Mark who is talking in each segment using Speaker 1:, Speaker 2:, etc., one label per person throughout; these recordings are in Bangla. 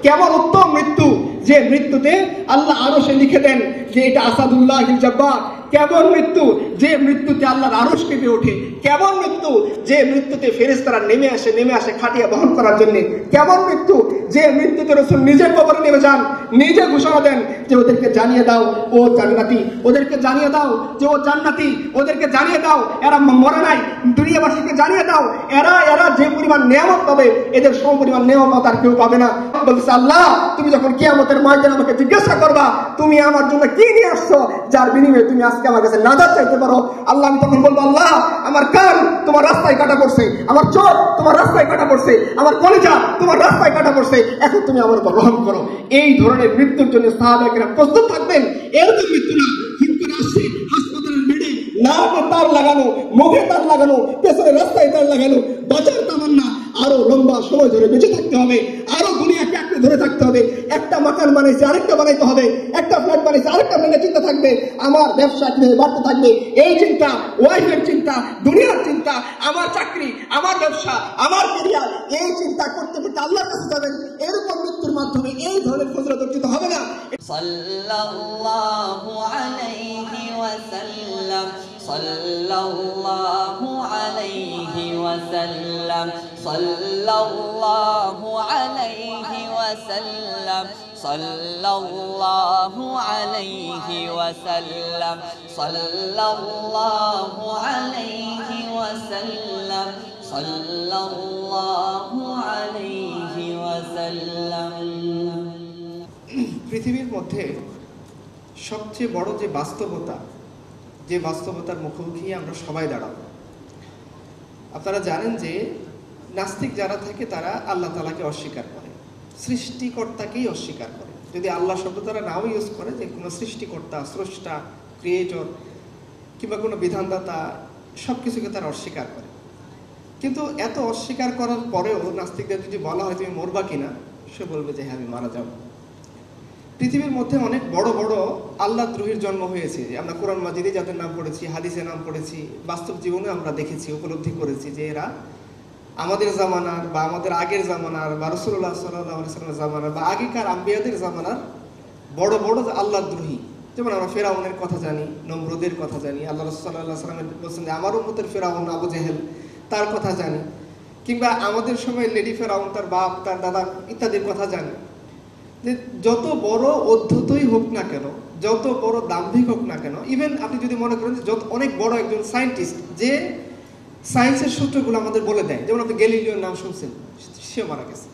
Speaker 1: কেমন উত্তম মৃত্যু, যে মৃত্যুতে আল্লাহ আরশে লিখে দেন যে এটা আসাদুল্লাহিল জাব্বার। কেমন মৃত্যু, যে মৃত্যুতে আল্লাহর আরশ কেঁপে ওঠে। কেমন মৃত্যু, যে মৃত্যুতে ফেরেশতারা নেমে আসে খাটিয়া বহন করার জন্য। কেমন মৃত্যু, যে মৃত্যুতে রাসূল নিজে কবরে নেমে যান, নিজে ঘোষণা দেন যে ওদেরকে জানিয়ে দাও ও জান্নাতি, ওদেরকে জানিয়ে দাও যে ও জান্নাতি, ওদেরকে জানিয়ে দাও এরা মরে নাই, দুনিয়াবাসীকে জানিয়ে দাও এরা যে পরিমাণ নিয়ামত পাবে এদের সম পরিমাণ নিয়ামত আর কেউ পাবে না। বলছে আল্লাহ তুমি যখন কিয়ামতের ময়দানে আমাকে জিজ্ঞাসা করবা তুমি আমার জন্য কি নিয়ে আসছো, যার বিনিময়ে তুমি আজকে আমার কাছে নাজাত চাইতে পারো, আল্লাহ আমি তখন বলবো আল্লাহ আমার কান তোমার রাস্তায় কাটা পড়ছে, আমার চোখ তোমার রাস্তায় কাটা পড়ছে, আমার কলিজা তোমার রাস্তায় কাটা পড়ছে, এখন তুমি আমার উপর রহম করো। এই ধরনের মৃত্যুর জন্য সাহাবায়ে প্রস্তুত থাকবেন। এরকম মৃত্যু না হুট করে আসছে হাসপাতালের বেডে, নাকে তার লাগানো, মুখে তার লাগানো, পেছনে রাস্তায় তার লাগানো, বাঁচার তামান্না, আরো লম্বা সময় ধরে বেঁচে থাকতে হবে, আরো দুনিয়াকে আঁকড়ে ধরে থাকতে হবে। একটা মাকান বানাইছে আরেকটা বানাইতে হবে, একটা ফ্ল্যাট বানাইছে আরেকটা ফ্ল্যাটের চিন্তা থাকবে, আমার ব্যবসা কিভাবে বাড়তে থাকবে এই চিন্তা, ওয়াইফের চিন্তা, দুনিয়ার চিন্তা, আমার চাকরি, আমার ব্যবসা, আমার ক্যারিয়ার, এই চিন্তা করতে করতে আল্লাহর কাছে যাবেন। এরকম মৃত্যুর মাধ্যমে এই ধরনের ফজিলত অর্জিত হবে না।
Speaker 2: সাল্লাল্লাহু আলাইহি ওয়াসাল্লাম, সাল্লাল্লাহু আলাইহি ওয়াসাল্লাম, সাল্লাল্লাহু আলাইহি ওয়াসাল্লাম, সাল্লাল্লাহু আলাইহি ওয়াসাল্লাম, সাল্লাল্লাহু আলাইহি ওয়াসাল্লাম, সাল্লাল্লাহু আলাইহি ওয়াসাল্লাম।
Speaker 1: পৃথিবীর মধ্যে সবচেয়ে বড় যে বাস্তবতা, যে বাস্তবতার মুখোমুখি আমরা সবাই দাঁড়াবো। আপনারা জানেন যে নাস্তিক যারা থাকে তারা আল্লাহ তাআলাকে অস্বীকার করে, সৃষ্টিকর্তাকেই অস্বীকার করে। যদি আল্লাহ শব্দ তারা নাও ইউজ করে, যে কোনো সৃষ্টিকর্তা, স্রষ্টা, ক্রিয়েটর কিংবা কোনো বিধানদাতা সব কিছুকে তারা অস্বীকার করে। কিন্তু এত অস্বীকার করার পরেও নাস্তিকদের যদি বলা হয় তুমি মরবা কিনা, সে বলবে যে হ্যাঁ আমি মারা যাব। পৃথিবীর মধ্যে অনেক বড় বড় আল্লাহদ্রোহীর জন্ম হয়েছে। আমরা কোরআন মাজিদে যাদের নাম পড়েছি, হাদিসে নাম পড়েছি, বাস্তব জীবনে আমরা দেখেছি, উপলব্ধি করেছি যে এরা আমাদের জামানার বা আমাদের আগের জামানার বা রাসূলুল্লাহ সাল্লাল্লাহু আলাইহি ওয়াসাল্লামের জামানার বা আগেকার আম্বিয়াদের জামানার বড় বড় আল্লাহদ্রোহী। যেমন আমরা ফেরাউনের কথা জানি, নমরুদের কথা জানি, আল্লাহ রাসূল সাল্লাল্লাহু আলাইহি ওয়াসাল্লাম বলেছেন যে আমার উম্মতের ফেরাউন আবু জেহেল, তার কথা জানি। কিংবা আমাদের সময় লেডি ফেরাউন, তার বাপ, তার দাদা ইত্যাদির কথা জানি। যে যত বড় অধ্যতই হোক না কেন, যত বড় দাম্ভিক হোক না কেন, ইভেন আপনি যদি মনে করেন যে যত অনেক বড় একজন সায়েন্টিস্ট যে সায়েন্সের সূত্রগুলো আমাদের বলে দেয়, যেমন আপনি গ্যালিলিওর নাম শুনছেন, সে মারা গেছে।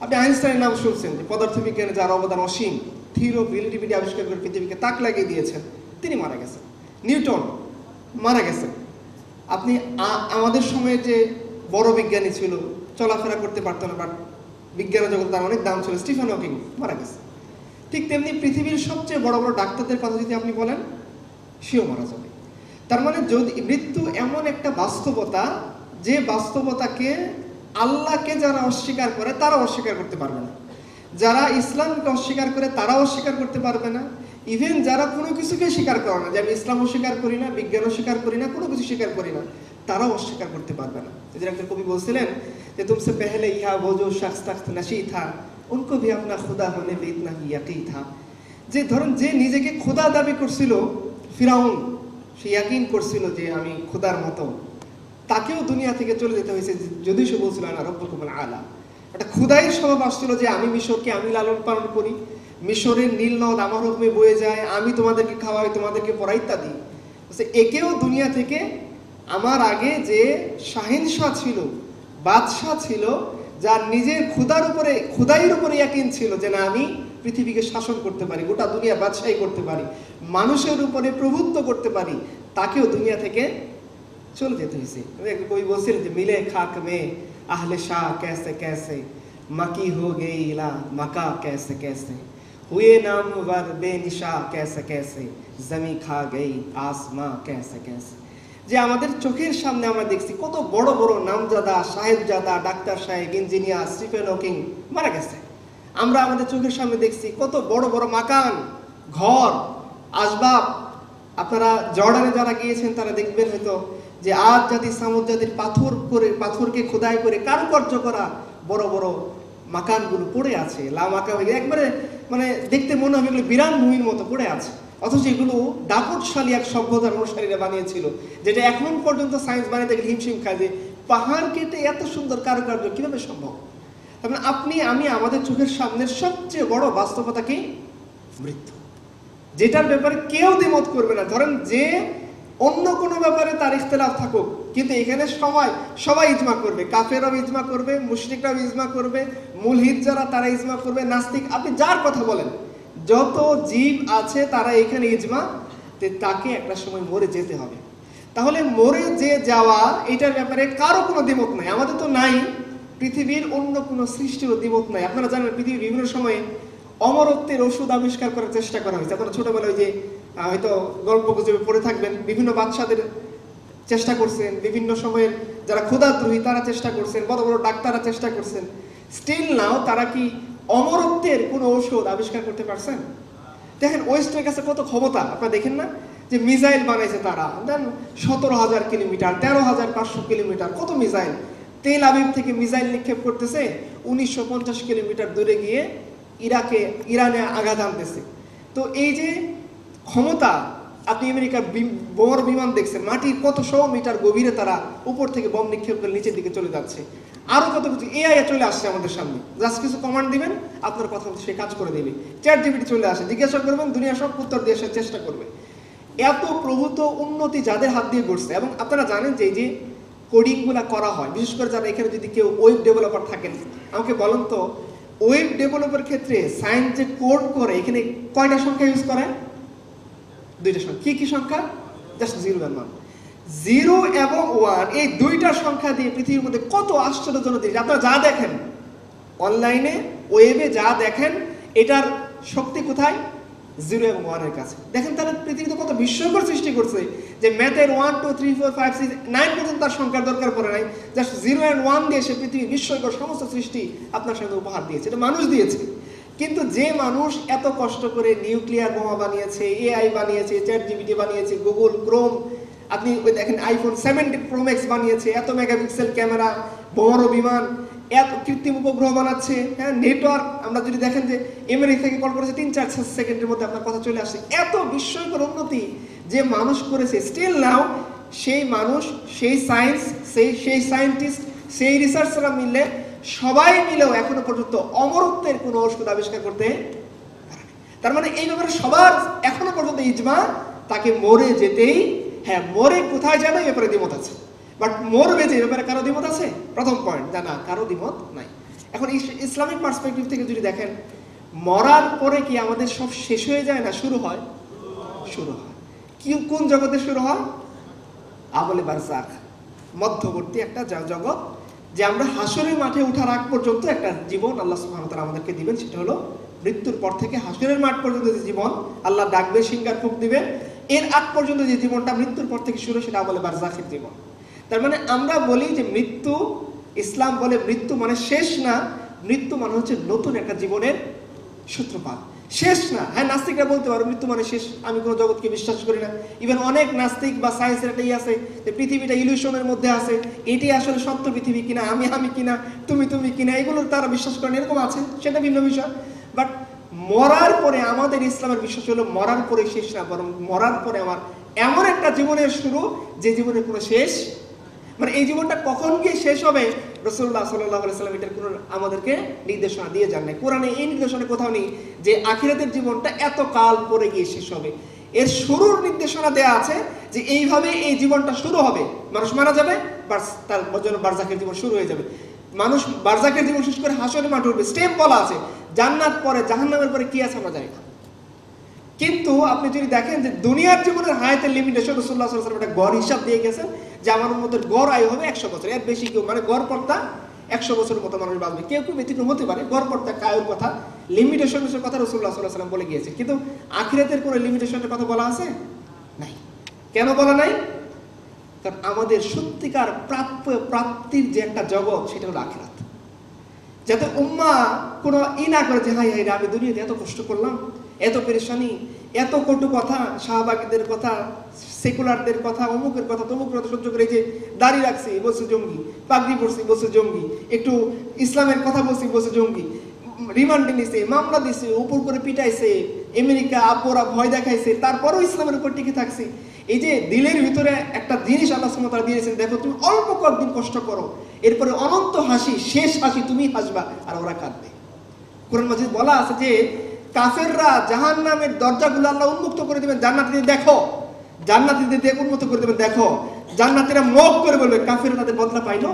Speaker 1: আপনি আইনস্টাইনের নাম শুনছেন, যে পদার্থবিজ্ঞানে যার অবদান অসীম, থিওরি অফ রিলেটিভিটি আবিষ্কার করে পৃথিবীকে তাক লাগিয়ে দিয়েছেন, তিনি মারা গেছেন। নিউটন মারা গেছেন। আপনি আমাদের সময়ে যে বড় বিজ্ঞানী ছিল, চলাফেরা করতে পারতো না, বাট বিজ্ঞানের জগৎ তার অনেক দাম ছিল, স্টিফেন হকিং মারা গেছে। ঠিক তেমনি পৃথিবীর সবচেয়ে বড় বড় ডাক্তারদের কথা যদি আপনি বলেন, সেও মারা যাবে। তার মানে যদি মৃত্যু এমন একটা বাস্তবতা, যে বাস্তবতাকে আল্লাহকে যারা অস্বীকার করে তারা অস্বীকার করতে পারবে না, যারা ইসলামকে অস্বীকার করে তারাও অস্বীকার করতে পারবে না, ইভেন যারা কোনো কিছুকে স্বীকার করে না, যে আমি ইসলামও স্বীকার করি না, বিজ্ঞানও স্বীকার করি না, কোনো কিছু স্বীকার করি না, তারাও অস্বীকার করতে পারবে না। যেটা একজন কবি বলছিলেন যে তুমসে পেহলে ইহা वो जो शख्स तख्त नशी था उनको भी अपना खुदा होने पे इतना ही यकीन था। যে ধরেন যে নিজেকে খোদা দাবি করছিল ফিরাউন, সে ইয়াকিন করছিল যে আমি খোদার মতো, তাকেও দুনিয়া থেকে চলে যেতে হয়েছে যদি সে বলছিল আনা রব্বুকুমুল আলা। একটা খোদাইয়ের স্বভাব আসছিল যে আমি মিশরকে আমি লালন পালন করি, মিশরের নীল নদ আমার হুকুমে বয়ে যায়, আমি তোমাদেরকে খাওয়াই, তোমাদেরকে পড়াই ইত্যাদি। একেও দুনিয়া থেকে আমার আগে যে শাহিনশাহ ছিল, বাদশাহ ছিল, যার নিজের খুদাইয়ের উপরে ইয়াকিন ছিল যে না আমি পৃথিবীকে শাসন করতে পারি, গোটা দুনিয়া বাদশাহী করতে পারি, মানুষের উপরে প্রভুত্ব করতে পারি, তাকেও দুনিয়া থেকে চলে যেতে হয়েছে। কবি বলছিলেন যে মিলে খাক মে আহলে শাহ कैसे कैसे मकी हो गई इला मका कैसे कैसे हुए नामवर बेनिशा कैसे कैसे जमी खा गई आसमां कैसे कैसे। যে আমাদের চোখের সামনে আমরা দেখছি কত বড় বড় নামজাদা, সাহেবজাদা, ডাক্তার সাহেব, ইঞ্জিনিয়ার, স্টিফেন হকিং মারা গেছে। আমরা আমাদের চোখের সামনে দেখছি কত বড় বড় মাকান, ঘর, আসবাব। আপনারা জর্ডানে যারা গিয়েছেন তারা দেখবেন হয়তো যে আজ জাতি সামুদ জাতির পাথরকে খোদাই করে কারুকার্য করা বড় বড় মাকানগুলো পড়ে আছে, লামাকা হয়ে একবারে মানে দেখতে মনে হবে এগুলো বিরান ভূমির মতো পড়ে আছে, অথচ এগুলো দাপটশালী এক সভ্যতার অনুসারীরা বানিয়েছিল, যেটা এখন পর্যন্ত সায়েন্স বানাতে গেলে হিমশিম খায় যে পাহাড় কেটে এত সুন্দর কারুকার্য কিভাবে সম্ভব। তার মানে আপনি আমি আমাদের চোখের সামনের সবচেয়ে বড় বাস্তবতা কি? মৃত্যু, যেটার ব্যাপারে কেউ দ্বিমত করবে না। ধরেন যে অন্য কোনো ব্যাপারে তার ইখতিলাফ থাকুক, কিন্তু এখানে সবাই ইজমা করবে, কাফেররাও ইজমা করবে, মুশরিকরাও ইজমা করবে, মুলহিদ যারা তারা ইজমা করবে, নাস্তিক, আপনি যার কথা বলেন, যত জীব আছে তারা এখানে ইজমা তাকে একটা সময় মরে যেতে হবে। তাহলে মরে যে যাওয়া এটার ব্যাপারে কারো কোনো দ্বিমত নাই, আমাদের তো নাই, পৃথিবীর অন্য কোনো সৃষ্টিরও দ্বিমত নাই। আপনারা জানেন পৃথিবীর বিভিন্ন সময়ে অমরত্বের ওষুধ আবিষ্কার করার চেষ্টা করা হয়েছে। আপনারা ছোটবেলায় যে হয়তো গল্প গুজবে পড়ে থাকবেন, বিভিন্ন বাদশাদের চেষ্টা করছেন, বিভিন্ন সময়ের যারা ক্ষুধাদ্রোহী তারা চেষ্টা করছেন, বড় বড় ডাক্তাররা চেষ্টা করছেন, স্টিল নাও তারা কি অমরত্বের কোনো ঔষধ আবিষ্কার করতে পারছেন? দেখেন ওয়েস্টের কাছে কত ক্ষমতা, আপনারা দেখেন না যে মিসাইল বানাইছে তারা, দেন 17,000 কিলোমিটার, 13,500 কিলোমিটার, কত মিসাইল। তেল আবিব থেকে মিসাইল নিক্ষেপ করতেছে 1950 কিলোমিটার দূরে গিয়ে ইরানে আঘাত আনতেছে। তো এই যে ক্ষমতা, আপনি আমেরিকার বড় বিমান দেখছেন, মাটির কত 100 মিটার গভীরে তারা উপর থেকে বম নিক্ষেপ করে নিচের দিকে চলে যাচ্ছে। আরো কত কিছু এআই চলে আসছে আমাদের সামনে, জাস্ট কিছু কমান্ড দিবেন, আপনার কথা মতো সে কাজ করে দেবে। চ্যাট জিপিটি চলে আসে, জিজ্ঞাসা করবেন, দুনিয়া সব উত্তর দিয়ে আসার চেষ্টা করবে। এত প্রভূত উন্নতি যাদের হাত দিয়ে ঘটছে। এবং আপনারা জানেন যে এই যে কোডিংগুলো করা হয়, বিশেষ করে যারা এখানে যদি কেউ ওয়েব ডেভেলপার থাকেন, আমাকে বলেন তো ওয়েব ডেভেলপের ক্ষেত্রে সায়েন্স যে কোড করে এখানে কয়টা সংখ্যা ইউজ করে? 2টা সংখ্যা। কি সংখ্যা? জাস্ট 0 এবং 1। 0 এবং 1 এই 2টা সংখ্যা দিয়ে পৃথিবীর মধ্যে কত আশ্চর্যজনক জিনিস আপনারা যা দেখেন অনলাইনে ওয়েবে, যা দেখেন এটার শক্তি কোথায়? 0 এবং 1 এর কাছে। দেখেন তাহলে পৃথিবীতে কত বিস্ময়কর সৃষ্টি করছে, যে ম্যাথের 1 2 3 4 5 6 9 পর্যন্ত তার সংখ্যার দরকার পড়ে নাই, জাস্ট 0 এবং 1 দিয়ে সে পৃথিবীর বিস্ময়কর সমস্ত সৃষ্টি আপনার সঙ্গে উপহার দিয়েছে। এটা মানুষ দিয়েছে। কিন্তু যে মানুষ এত কষ্ট করে নিউক্লিয়ার বোমা বানিয়েছে, এআই বানিয়েছে, চ্যাট জিপিটি বানিয়েছে, গুগল ক্রোম, আপনি দেখেন আইফোন 17 প্রো ম্যাক্স বানিয়েছে, এত মেগাপিক্সেল ক্যামেরা, বড় বিমান, এত কৃত্রিম উপগ্রহ বানাচ্ছে, হ্যাঁ, নেটওয়ার্ক, আমরা যদি দেখেন যে আমেরিকা থেকে কল করেছে 3-4 সেকেন্ডের মধ্যে আপনার কথা চলে আসছে। এত বিস্ময়কর উন্নতি যে মানুষ করেছে, স্টিল নাও সেই মানুষ, সেই সায়েন্স, সেই সায়েন্টিস্ট, সেই রিসার্চাররা মিলে সবাই মিলেও এখনো পর্যন্ত অমরত্বের কোনো ওষুধ আবিষ্কার করতে পারেনি। তার মানে এই ব্যাপারে সবার এখনো পর্যন্ত ইজমা, তাকে মরে যেতেই, হ্যাঁ মরে কোথায় যাবে এই ব্যাপারে দ্বিমত আছে, বাট মরবে যে ব্যাপারে কারো দ্বিমত আছে? প্রথম পয়েন্ট, না কারো দ্বিমত নাই। এখন ইসলামিক পার্সপেক্টিভ থেকে যদি দেখেন, মরার পরে কি আমাদের সব শেষ হয়ে যায় না শুরু হয়? শুরু হয়। কি কোন জগতে শুরু হয়? আবলে বারজাখ, মধ্যবর্তী একটা জগৎ, যে আমরা হাসরের মাঠে ওঠার আগ পর্যন্ত একটা জীবন আল্লাহ সুবহানাহু ওয়া তাআলা আমাদেরকে দিবেন। সেটা হলো মৃত্যুর পর থেকে হাসরের মাঠ পর্যন্ত যে জীবন, আল্লাহ ডাকবে, সিংহার ফুঁক দিবে, এর আগ পর্যন্ত যে জীবনটা মৃত্যুর পর থেকে শুরু, সেটা আবলে বারজাখের জীবন। তার মানে আমরা বলি যে মৃত্যু, ইসলাম বলে মৃত্যু মানে শেষ না, মৃত্যু মানে হচ্ছে নতুন একটা জীবনের সূত্রপাত, শেষ না। হ্যাঁ, নাস্তিকরা বলতে পারো মৃত্যু মানে শেষ, আমি কোনো জগৎকে বিশ্বাস করি না। ইভেন অনেক নাস্তিক বা সায়েন্সের একটা আছে যে পৃথিবীটা ইলিউশনের মধ্যে আছে, এটি আসলে সত্য পৃথিবী কিনা, আমি কিনা, তুমি কিনা, এগুলো তারা বিশ্বাস করেন, এরকম আছে, সেটা ভিন্ন বিষয়। বাট মরার পরে আমাদের ইসলামের বিশ্বাস হলো মরার পরে শেষ না, বরং মরার পরে আমার এমন একটা জীবনের শুরু যে জীবনের কোনো শেষ, মানে এই জীবনটা কখন গিয়ে শেষ হবে রাসূলুল্লাহ সাল্লাল্লাহু আলাইহি ওয়াসাল্লাম এটার কোনো আমাদেরকে নির্দেশনা দিয়ে যান নাই। কোরআনে এই নির্দেশনা কোথাও নেই যে আখিরাতের জীবনটা এত কাল পরে গিয়ে শেষ হবে। এর শুরুর নির্দেশনা দেয়া আছে যে এইভাবে এই জীবনটা শুরু হবে, মানুষ মারা যাবে, বাস তার জন্য বারজাখের জীবন শুরু হয়ে যাবে। মানুষ বারজাখের জীবন শেষ করে হাসরের মাঠে উঠবে। স্টেপ বলা আছে, জান্নাত পরে, জাহান্নামের পরে কি আছে আমরা জানি না। কিন্তু আপনি যদি দেখেন যে দুনিয়ার জীবনের হায়াতের লিমিটেশন রাসূলুল্লাহ সাল্লাল্লাহু আলাইহি ওয়াসাল্লাম একটা গড় হিসাব দিয়ে গেছেন যে আমার মধ্যে গড় আয়ু হবে 100 বছর, এর বেশি কেউ, মানে গড় পর্দা 100 বছরের মতো মানুষ বাঁচবে। কেউ ব্যতিক্রম হতে পারে, গড় পর্দা আয়ুর কথা, লিমিটেশনের কথা রাসূলুল্লাহ সাল্লাল্লাহু আলাইহি ওয়াসাল্লাম বলে গিয়েছে। কিন্তু আখিরাতের কোনো লিমিটেশনের কথা বলা আছে? নাই। কেন বলা নাই? কারণ আমাদের সত্যিকার প্রাপ্তির যে একটা জগৎ, সেটা হলো আখিরাত। যাতে উম্মা কোনো না করে যে হাই হাই রে, আমি দুনিয়াতে এত কষ্ট করলাম, এত পেরেশানি, এত কটু কথা, শাহবাগীদের কথা, সেকুলারদের কথা, অমুকের কথা, তমুকের কথা সহ্য করে, যে দাড়ি রাখছি বলছে জঙ্গি, পাগড়ি পড়ছি বলছে জঙ্গি, একটু ইসলামের কথা বলছি বলছে জঙ্গি, রিমান্ডে নিছে, মামলা দিছে, উপর করে পিটাইছে, আমেরিকা আব্বরা ভয় দেখাইছে, তারপরেও ইসলামের উপর টিকে থাকছি। এই যে দিলের ভিতরে একটা জিনিস আল্লাহ সুবহানাহু ওয়া তাআলা দিয়েছেন, দেখো তুমি অল্প কয়েকদিন কষ্ট করো, এরপরে অনন্ত হাসি, শেষ হাসি তুমি হাসবা আর ওরা কাঁদবে। কোরআন মাজিদ বলা আছে যে কাফেররা জাহান্নামের দরজাগুলো আল্লাহ উন্মুক্ত করে দেবেন, জান্নাতীদের দেখো, জান্নাতীদের দেখে উন্মুক্ত করে দেবেন, দেখো। জান্নাতীরা মুখ করে বলবে, কাফেররা তাদের বদলা পাইলো,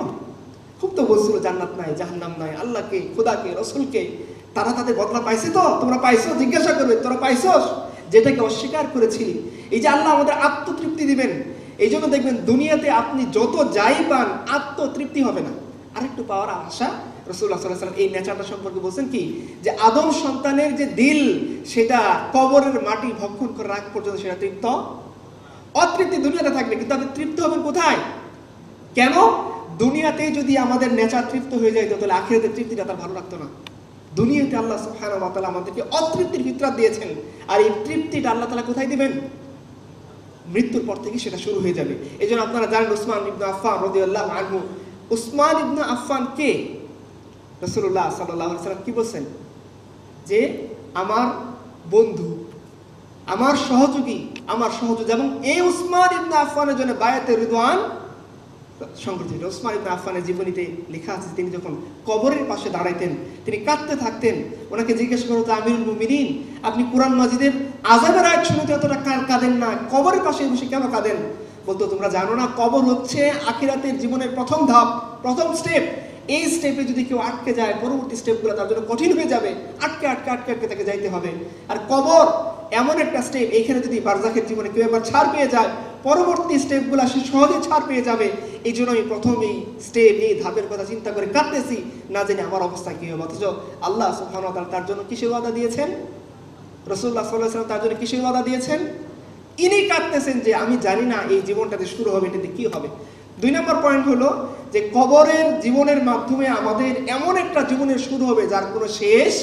Speaker 1: খুব তো বলছিল জান্নাত নাই, জাহান্নাম নাই, আল্লাহকে, খোদাকে, রসুলকে, তারা তাদের বদলা পাইছে তো? তোমরা পাইছো? জিজ্ঞাসা করবে, তোরা পাইছস যেটাকে অস্বীকার করেছিলি? এই যে আল্লাহ আমাদের আত্মতৃপ্তি দিবেন, এই জন্য দেখবেন দুনিয়াতে আপনি যত যাই পান আত্মতৃপ্তি হবে না, আরেকটু পাওয়ার আশা। রাসূলুল্লাহ সাল্লাল্লাহু আলাইহি ওয়াসাল্লাম এই নেচারটা সম্পর্কে বলছেন কি, যে আদম সন্তানের যে দিল, সেটা কবরের মাটি ভক্ষণ করে রাখ পর্যন্ত সেটা তৃপ্ত, অতৃপ্তি দুনিয়াতে থাকবে, কিন্তু আপনি তৃপ্ত হবেন কোথায়? কেন? দুনিয়াতে যদি আমাদের নেচার তৃপ্ত হয়ে যায়, তাহলে আখিরাতের তৃপ্তিটা তার ভালো লাগতো না। দুনিয়াতে আল্লাহ সুবহানাহু ওয়া তাআলা আমাদেরকে অতৃপ্তির ফিতরাত দিয়েছেন, আর এই তৃপ্তিটা আল্লাহ তাআলা কোথায় দিবেন? মৃত্যুর পর থেকে সেটা শুরু হয়ে যাবে। এই জন্য আপনারা জানেন উসমান ইবনে আফফান রাদিয়াল্লাহু আনহু, উসমান ইবনে আফফান কে? রাসূলুল্লাহ সাল্লাল্লাহু আলাইহি ওয়াসাল্লাম কি বলছেন? যে আমার বন্ধু, আমার সহযোগী, আমার সহযোগী। এবং এই উসমান ইবনে আফফানের জন্য বায়াতে রিদওয়ান সংগঠিত। উসমান ইবনে আফফানের জীবনীতে লেখা আছে, তিনি যখন কবরের পাশে দাঁড়াইতেন, তিনি কাঁদতে থাকতেন। ওনাকে জিজ্ঞাসা করা হতো, আমিরুল মুমিনিন, আপনি কুরআন মাজিদের আযাবের আয়াত শুনতে এতটা কাঁদেন না, কবরের পাশে বসে কেন কাঁদেন? বলতো, তোমরা জানো না, কবর হচ্ছে আখিরাতের জীবনের প্রথম ধাপ, প্রথম স্টেপ। এই স্টেপে যদি কেউ আটকে যায়, পরবর্তী স্টেপগুলো তার জন্য কঠিন হয়ে যাবে, আটকে আটকে আটকে আটকে তাকে যাইতে হবে। আর কবর এমন একটা স্টেপ, এইখানে যদি বারজাখের জীবনে কেউ একবার ছাড় পেয়ে যায়, পরবর্তী স্টেপগুলো সে সহজে ছাড় পেয়ে যাবে। এই জন্য আমি প্রথম এই স্টেপ, এই ধাপের কথা চিন্তা করে কাঁদতেছি, না জানি আমার অবস্থা কি হবে। অথচ আল্লাহ সুবহানাহু ওয়া তাআলা তার জন্য কিসের ওয়াদা দিয়েছেন? রাসূলুল্লাহ সাল্লাল্লাহু আলাইহি ওয়াসাল্লাম তার জন্য কিসের ওয়াদা দিয়েছেন? ইনি কাঁদতেছেন যে আমি জানি না এই জীবনটাতে শুরু হবে, এটাতে কি হবে। 2 নম্বর পয়েন্ট হলো যে কবরের জীবনের মাধ্যমে আমাদের এমন একটা জীবনের শুরু হবে যার কোনো শেষ,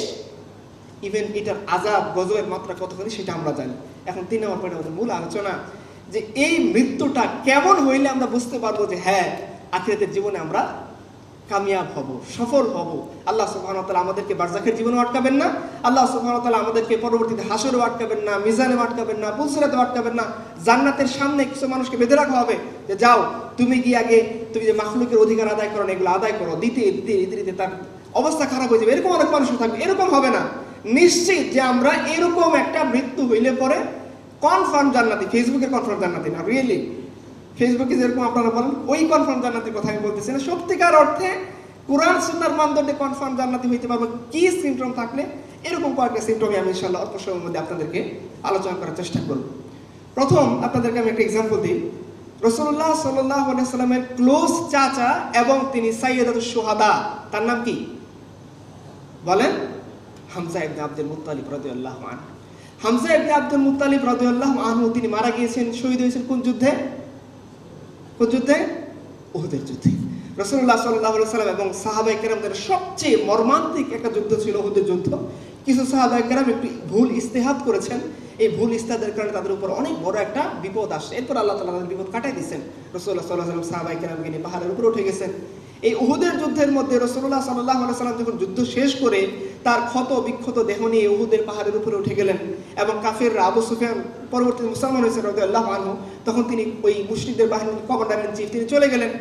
Speaker 1: ইভেন এটার আযাব গজবের মাত্রা কতখানি সেটা আমরা জানি। এখন 3 নম্বর পয়েন্ট আমাদের মূল আলোচনা, যে এই মৃত্যুটা কেমন হইলে আমরা বুঝতে পারবো যে হ্যাঁ, আখিরাতের জীবনে আমরা কামিয়াব হব, সফল হব। আল্লাহ সুবহানাহু ওয়া তাআলা আমাদেরকে বারজাখের জীবনে আটকাবেন না, আল্লাহ সুবহানাহু ওয়া তাআলা আমাদেরকে পরবর্তীতে হাসরেও আটকাবেন না, মিজানেও আটকাবেন না, পুলসিরাতেও আটকাবেন না। জান্নাতের সামনে কিছু মানুষকে বেঁধে রাখা হবে যে যাও, তুমি গিয়ে আগে তুমি যে মাখলুকের অধিকার আদায় করো, এগুলো আদায় করো। দিতে দিতে দিতে দিতে তার অবস্থা খারাপ হয়ে যাবে। এরকম অনেক মানুষ থাকবে, এরকম হবে না। নিশ্চিত যে আমরা এরকম একটা মৃত্যু হইলে পরে কনফার্ম জান্নাতি, ফেসবুকের কনফার্ম জান্নাতি না, রিয়েলি ফেসবুকে যেরকম আপনারা বলেন ওই কনফার্ম জান্নাতির কথা আমি বলতেছি না, সত্যিকার অর্থে কুরআন সুন্নাহর মানদণ্ডে কনফার্ম জান্নাতি হইতে পারবো। কি সিমটম থাকলে? এরকম কয়েকটা সিমটম আমি ইনশাআল্লাহ অল্প সময়ের মধ্যে আপনাদেরকে আলোচনা করার চেষ্টা করব। প্রথম আপনাদেরকে আমি একটা এক্সাম্পল দিই। রাসূলুল্লাহ সাল্লাল্লাহু আলাইহি ওয়াসাল্লামের ক্লোজ চাচা এবং তিনি সাইয়্যিদাতুশ শুহাদা, তার নাম কি বলেন? হামজা ইবনে আব্দুল মুত্তালিব রাদিয়াল্লাহু আনহু। হামজা ইবনে আব্দুল মুত্তালিব রাদিয়াল্লাহু আনহু তিনি মারা গিয়েছেন, শহীদ হয়েছেন কোন যুদ্ধে? কোন যুদ্ধে? উহুদের যুদ্ধে। রাসূলুল্লাহ সাল্লাল্লাহু আলাইহি ওয়াসাল্লাম এবং সাহাবায়ে কেরামদের সবচেয়ে মর্মান্তিক একটা যুদ্ধ ছিল উহুদের যুদ্ধ। কিছু সাহাবায়ে কেরাম একটু ভুল ইজতিহাদ করেছেন, এই ভুল ইজতিহাদের কারণে তাদের উপর অনেক বড় একটা বিপদ আসে। এরপর আল্লাহ তাআলা তাদের বিপদ কাটাই দিয়েছেন। রাসূলুল্লাহ সাল্লাল্লাহু আলাইহি ওয়াসাল্লাম সাহাবায়ে কেরামকে নিয়ে পাহাড়ের উপরে উঠে গেছেন। এই উহুদের যুদ্ধের মধ্যে রাসূলুল্লাহ সাল্লাল্লাহু আলাইহি ওয়াসাল্লাম যখন যুদ্ধ শেষ করে তার ক্ষত বিক্ষত দেহ নিয়ে উহুদের পাহাড়ের উপরে উঠে গেলেন, এবং কাফেররা, আবু সুফিয়ান পরবর্তীতে মুসলমান হয়েছে রাদিয়াল্লাহু আনহু, তখন তিনি ওই মুশরিকদের বাহিনীর কমান্ডার ইন চিফ, তিনি চলে গেলেন।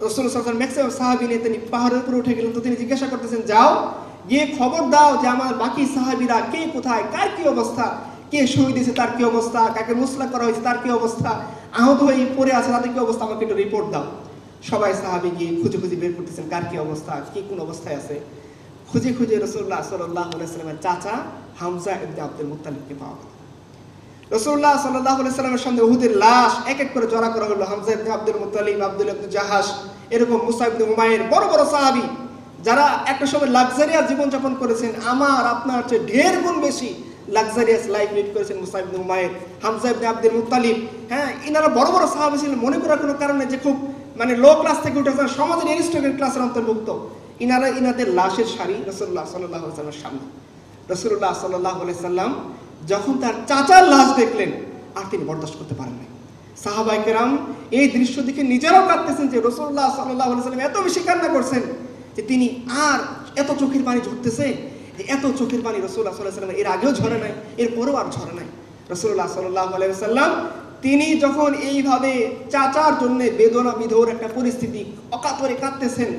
Speaker 1: রাসূলুল্লাহ সাল্লাল্লাহু আলাইহি ওয়াসাল্লাম ম্যাক্সিমাম সাহাবী নিয়ে তিনি পাহাড়ের উপরে উঠে গেলেন। তো তিনি জিজ্ঞাসা করতেছেন, যাও গিয়ে খবর দাও যে আমার বাকি সাহাবীরা কে কোথায়, কার কি অবস্থা, কে শহীদ হয়েছে তার কি অবস্থা, কাকে মুসলা করা হয়েছে তার কি অবস্থা, আহত হয়ে পড়ে আছে তাদের কি অবস্থা, আমাকে একটু রিপোর্ট দাও। সবাই সাহাবী গিয়ে খুঁজে খুঁজে বের করতেছেন কার কি অবস্থা, কে কোন অবস্থায় আছে। খুঁজে খুঁজে রাসূলুল্লাহ সাল্লাল্লাহু আলাইহি ওয়াসাল্লামের চাচা হামজা ইবনে আব্দুল মুত্তালিবকে পাওয়া গেল। রাসূলুল্লাহ সাল্লাল্লাহু আলাইহি ওয়াসাল্লামের সামনে উহুদের লাশ এক এক করে জড়া করা হলো। হামজা ইবনে আব্দুল মুত্তালিব, আব্দুল্লাহ ইবনে জাহাশ, এরকম মুসা ইবনে উমাইর, বড় বড় সাহাবী যারা একটা সময় লাক্সারিয়াস জীবনযাপন করেছেন, আমার আপনার চেয়ে ঢের গুণ বেশি লাক্সারিয়াস লাইফ লিড করেছেন মুসা ইবনে উমাইর, হামজা ইবনে আব্দুল মুত্তালিব। হ্যাঁ, ইনারা বড় বড় সাহাবী ছিলেন। মনে করার কোনো কারণে যে খুব মানে লো ক্লাস থেকে উঠেছেন, সমাজের এরিস্টোক্রেট ক্লাসের অন্তর্ভুক্ত। ইনাদের লাশের সারি রাসূলুল্লাহ সাল্লাল্লাহু আলাইহি ওয়াসাল্লামের সামনে। রাসূলুল্লাহ সাল্লাল্লাহু আলাইহি সাল্লাম যখন তার চাচার লাশ দেখলেন, আর তিনি বরদাস্ত করতে পারেন নাই। সাহাবায়ে কেরাম এই দৃশ্য দেখে নিজেরাও কাঁদতেছেন যে রাসূলুল্লাহ সাল্লাল্লাহু আলাইহি সাল্লাম এত বেশি কান্না করছেন যে তিনি আর এত চোখের পানি ঝরতেছে, যে এত চোখের পানি রাসূলুল্লাহ সাল্লাল্লাহু আলাইহি সাল্লাম এর আগেও ঝরে নাই, এরপরেও আর ঝরে নাই। রাসূলুল্লাহ সাল্লাল্লাহু আলাইহি সাল্লাম তিনি যখন এইভাবে চাচার জন্য বেদনা বিধোর একটা পরিস্থিতি, অকাতরে কাঁদতেছেন,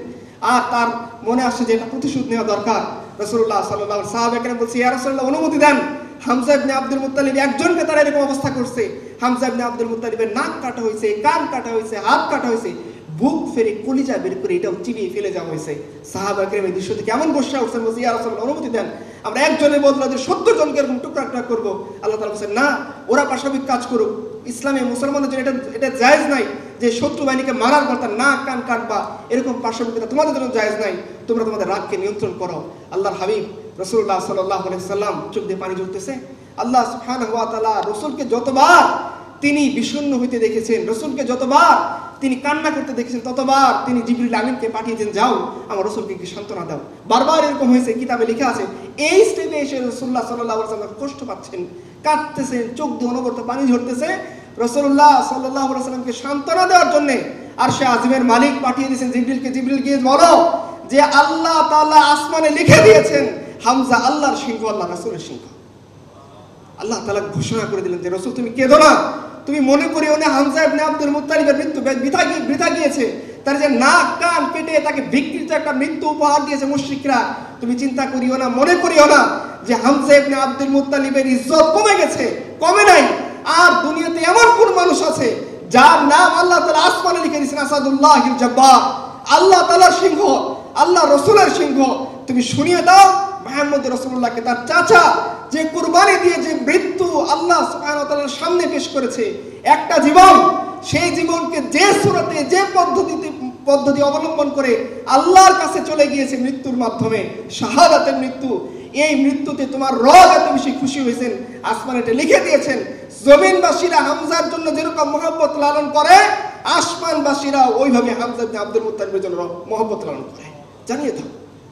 Speaker 1: আর তার মনে আসছে যে এটা প্রতিশোধ নেওয়া দরকার। রাসূলুল্লাহ সাল্লাল্লাহু আলাইহি সাহাবায়ে কেরাম বলছে, ইয়া রাসূলুল্লাহ অনুমতি দেন। হামজা ইবনে আব্দুল মুত্তালিব একজনকে তারা এরকম অবস্থা করছে। হামজা ইবনে আব্দুল মুত্তালিবের নাক কাটা হয়েছে, কান কাটা হয়েছে, হাত কাটা হয়েছে, বুক ফেরে কলিজা বের করে এটাও চিবিয়ে ফেলে যাওয়া হয়েছে। সাহাবায়ে কেরাম এই দৃশ্য দেখে এমন গোসা উঠছেন, বলছে ইয়া রাসূলুল্লাহ অনুমতি দেন, আমরা একজনের বদলে 70 জনকে এরকম টুকরা টুকরা করবো। আল্লাহ তাআলা বলেছেন না, ওরা পাশাপাশি কাজ করুক। ইসলামে মুসলমানদের জন্য এটা জায়েজ নাই যে শত্রু বাহিনীকে মারার পর তার নাক কান কাটবা, এরকম পাশাপাশিতা তোমাদের জন্য জায়েজ নাই। তোমরা তোমাদের রাগকে নিয়ন্ত্রণ করো। আল্লাহর হাবিব রাসূলুল্লাহ সাল্লাল্লাহু আলাইহি সাল্লাম চোখ দিয়ে পানি ঝরতেছে। আল্লাহ সুবহানাহু ওয়া তাআলা রাসূলকে যতবার তিনি বিষণ্ণ হইতে দেখেছেন, রাসূলকে যতবার তিনি কান্না করতে দেখেছেন, ততবার তিনি জিবরিল আমিনকে পাঠিয়েছেন, যাও আমার রাসূলকে কি সান্ত্বনা দাও। বারবার এরকম হয়েছে, কিতাবে লেখা আছে। এই স্টেপে এসে রাসূলুল্লাহ সাল্লাল্লাহু আলাইহি ওয়াসাল্লাম কষ্ট পাচ্ছেন, কাঁদতেছেন, চোখ দিয়ে অনবরত পানি ঝরতেছে। রাসূলুল্লাহ সাল্লাল্লাহু আলাইহি ওয়াসাল্লামকে সান্ত্বনা দেওয়ার জন্য আরশে আজিমের মালিক পাঠিয়ে দিয়েছেন জিবরিলকে, জিবরিল গিয়ে বলো যে আল্লাহ তাআলা আসমানে লিখে দিয়েছেন হামজা আল্লাহর সিংহ, আল্লাহ রাসূলের সিংহ। আল্লাহ তাআলা ঘোষণা করে দিলেন যে রাসূল তুমি কেঁদো না, তুমি মনে করিও না হামজা ইবনে আব্দুল মুত্তালিবের মৃত্যু বৃথা গিয়েছে। তার যে নাক কান কেটে তাকে বিকৃত একটা মৃত্যু উপহার দিয়েছে মুশরিকরা, তুমি চিন্তা করিও না, মনে করিও না যে হামজা ইবনে আব্দুল মুত্তালিবের ইজ্জত কমে গেছে, কমে নাই। আর দুনিয়াতে এমন কোন মানুষ আছে যার নাম আল্লাহ তাআলা আসমানে লিখে দিয়েছেন আসাদুল্লাহিল জাব্বার, আল্লাহ তাআলার সিংহ, আল্লাহ রাসূলের সিংহ। তুমি শুনিয়ে দাও মুহাম্মদ রাসূলুল্লাহকে তার চাচা যে কুরবানি দিয়ে যে মৃত্যু আল্লাহ সুবহানাহু ওয়া তাআলার সামনে পেশ করেছে, একটা জীবন, সেই জীবনকে যে সূরাতে যে পদ্ধতি অবলম্বন করে আল্লাহর কাছে চলে গিয়েছে মৃত্যুর মাধ্যমে, শাহাদাতের মৃত্যু, এই মৃত্যুতে তোমার রব এত বেশি খুশি হয়েছেন, আসমানে এটা লিখে দিয়েছেন। জমিনবাসীরা হামজার জন্য যেরকম মহব্বত লালন করে, আসমানবাসীরা ওইভাবে হামজা ইবনে আব্দুল মুত্তালিবের জন্য মহব্বত লালন করে। জানিয়ে দাও।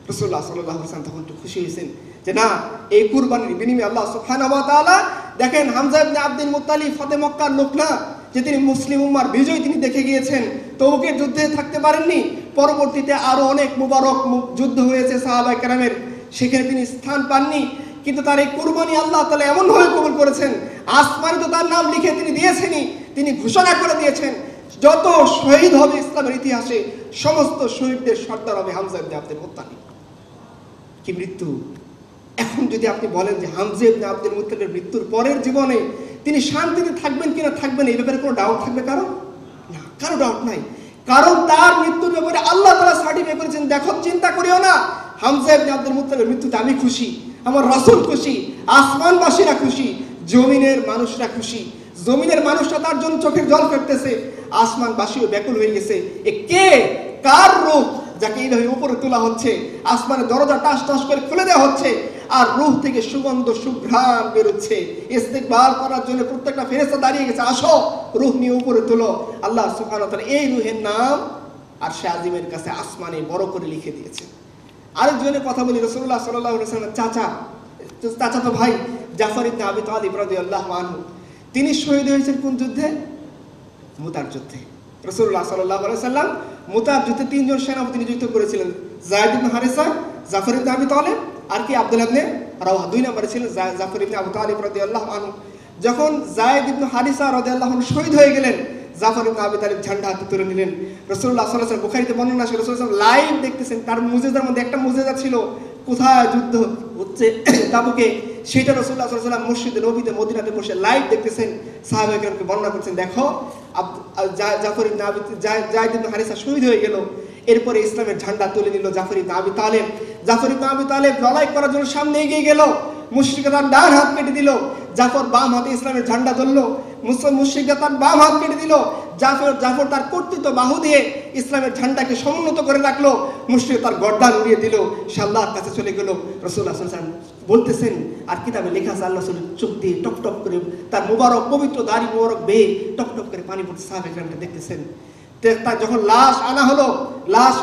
Speaker 1: রাসূলুল্লাহ সাল্লাল্লাহু আলাইহি ওয়াসাল্লাম তখন একটু খুশি হয়েছেন যে না, এই কুরবানির বিনিময়ে আল্লাহ সুবহানাহু ওয়া তাআলা দেখেন হামজা ইবনে আব্দুল মুত্তালিব ফতে মক্কার লোক না যে তিনি মুসলিম উম্মার বিজয় তিনি দেখে গিয়েছেন, তবুকের যুদ্ধে থাকতে পারেননি। পরবর্তীতে আরো অনেক মুবারক যুদ্ধ হয়েছে সাহাবায়ে কেরামের, সেখানে তিনি স্থান পাননি। কিন্তু তার এই কুরবানি আল্লাহ তাআলা এমনভাবে কবুল করেছেন, আসমানে তো তার নাম লিখে তিনি দিয়েছেনই, তিনি ঘোষণা করে দিয়েছেন যত শহীদ হবে ইসলামের ইতিহাসে সমস্ত শহীদদের সর্দার হবে হামজা ইবনে আব্দুল মুত্তালিব। কি মৃত্যু! এখন যদি আপনি বলেন যে হামজা ইবনে আব্দুল মুত্তালিবের মৃত্যুর পরের জীবনে তিনি শান্তিতে থাকবেন কিনা থাকবেন, এই ব্যাপারে কোনো ডাউট থাকবে কারো? না, কারো ডাউট নাই। কারণ তার মৃত্যুর ব্যাপারে আল্লাহ তাআলা সার্টিফাই করেছেন, দেখো চিন্তা করিও না, হামজা ইবনে আব্দুল মুত্তালিবের মৃত্যুতে আমি খুশি, আমার রাসূল খুশি, আসমানবাসীরা খুশি, জমিনের মানুষরা খুশি। জমিনের মানুষরা তার জন্য চোখের জল ফেলতেছে, আসমানবাসীও ব্যাকুল হয়ে গেছে। এ কে, কার রূহ যাকে এইভাবে উপরে তোলা হচ্ছে, আসমানের দরজা টাস টাস করে খুলে দেওয়া হচ্ছে, আর রূহ থেকে সুগন্ধ সুঘ্রাণ বেরোচ্ছে। ইস্তেকবাল করার জন্য প্রত্যেকটা ফেরেশতা দাঁড়িয়ে গেছে, আসো রূহ নিয়ে উপরে তোলো। আল্লাহ সুবহানাহু ওয়া তাআলা এই রূহের নাম আরশে আজিমের কাছে আসমানে বড় করে লিখে দিয়েছে। আরেকজনের কথা বলি, রাসূলুল্লাহ সাল্লাল্লাহু আলাইহি ওয়াসাল্লামের চাচা তো ভাই জাফর ইবনে আবি তালিব রাদিয়াল্লাহু আনহু, তিনি শহীদ হয়েছেন কোন যুদ্ধে? মুতার যুদ্ধে। রাসূলুল্লাহ সাল্লাল্লাহু আলাইহি ওয়াসাল্লাম মুতার যুদ্ধে 3 জন সেনাপতি নিযুক্ত করেছিলেন, যায়েদ ইবনে হারিসা, জাফর ইবনে আবি তালিব, আর কি আব্দুল্লাহ ইবনে রাওয়াহা। 2 নম্বরে ছিলেন জাফর ইবনে আবি তালিব রাদিয়াল্লাহু আনহু। যখন যায়েদ ইবনে হারিসা রাদিয়াল্লাহু আনহু শহীদ হয়ে গেলেন, জাফর ইবনে আবি তালিব ঝান্ডা হাতে তুলে নিলেন। রাসূলুল্লাহ সাল্লাল্লাহু আলাইহি ওয়াসাল্লাম বুখারীতে বর্ণনা আছে, রাসূলুল্লাহ সাল্লাল্লাহু আলাইহি ওয়াসাল্লাম লাইভ দেখতেছেন। তার মুজিজার মধ্যে একটা মুজিজা ছিল, কোথায় যুদ্ধ হচ্ছে তাবুকে, সেটা রাসূলুল্লাহ সাল্লাল্লাহু আলাইহি ওয়াসাল্লাম মসজিদে নববীতে মদিনাতে বসে লাইভ দেখতেছেন, সাহাবায়ে কেরামকে বর্ণনা করছেন, দেখো জাফর ইবনে যায়েদ ইবনে হারিসা শহীদ হয়ে গেল। এরপরে ইসলামের ঝান্ডা তুলে নিল জাফর ইবনে আবি তালেব। জাফর ইবনে আবি তালেব লড়াই করার জন্য সামনে এগিয়ে গেল, মুশরিকরা তার ডান হাত কেটে দিল, জাফর বাম হাতে ইসলামের ঝান্ডা ধরল। মুশরিকরা তার বাম হাত কেটে দিল, জাফর তার কর্তৃত্ব বাহু দিয়ে ইসলামের ঝান্ডাকে সমুন্নত করে রাখলো, মুশরিক তার গর্দান উড়িয়ে দিল, সে আল্লাহর কাছে চলে গেল। রাসূলুল্লাহ সাল্লাল্লাহু আলাইহি ওয়াসাল্লাম বলতেছেন, আর কিতাবে লেখা আছে আল্লাহ রাসূলের চোখ দিয়ে টপ টপ করে তার মুবারক পবিত্র দাড়ি মুবারক বেয়ে টপ টপ করে পানি পড়তে, সাহাবায়ে কেরামরা দেখতেছেন। তার যখন লাশ আনা হলো, লাশ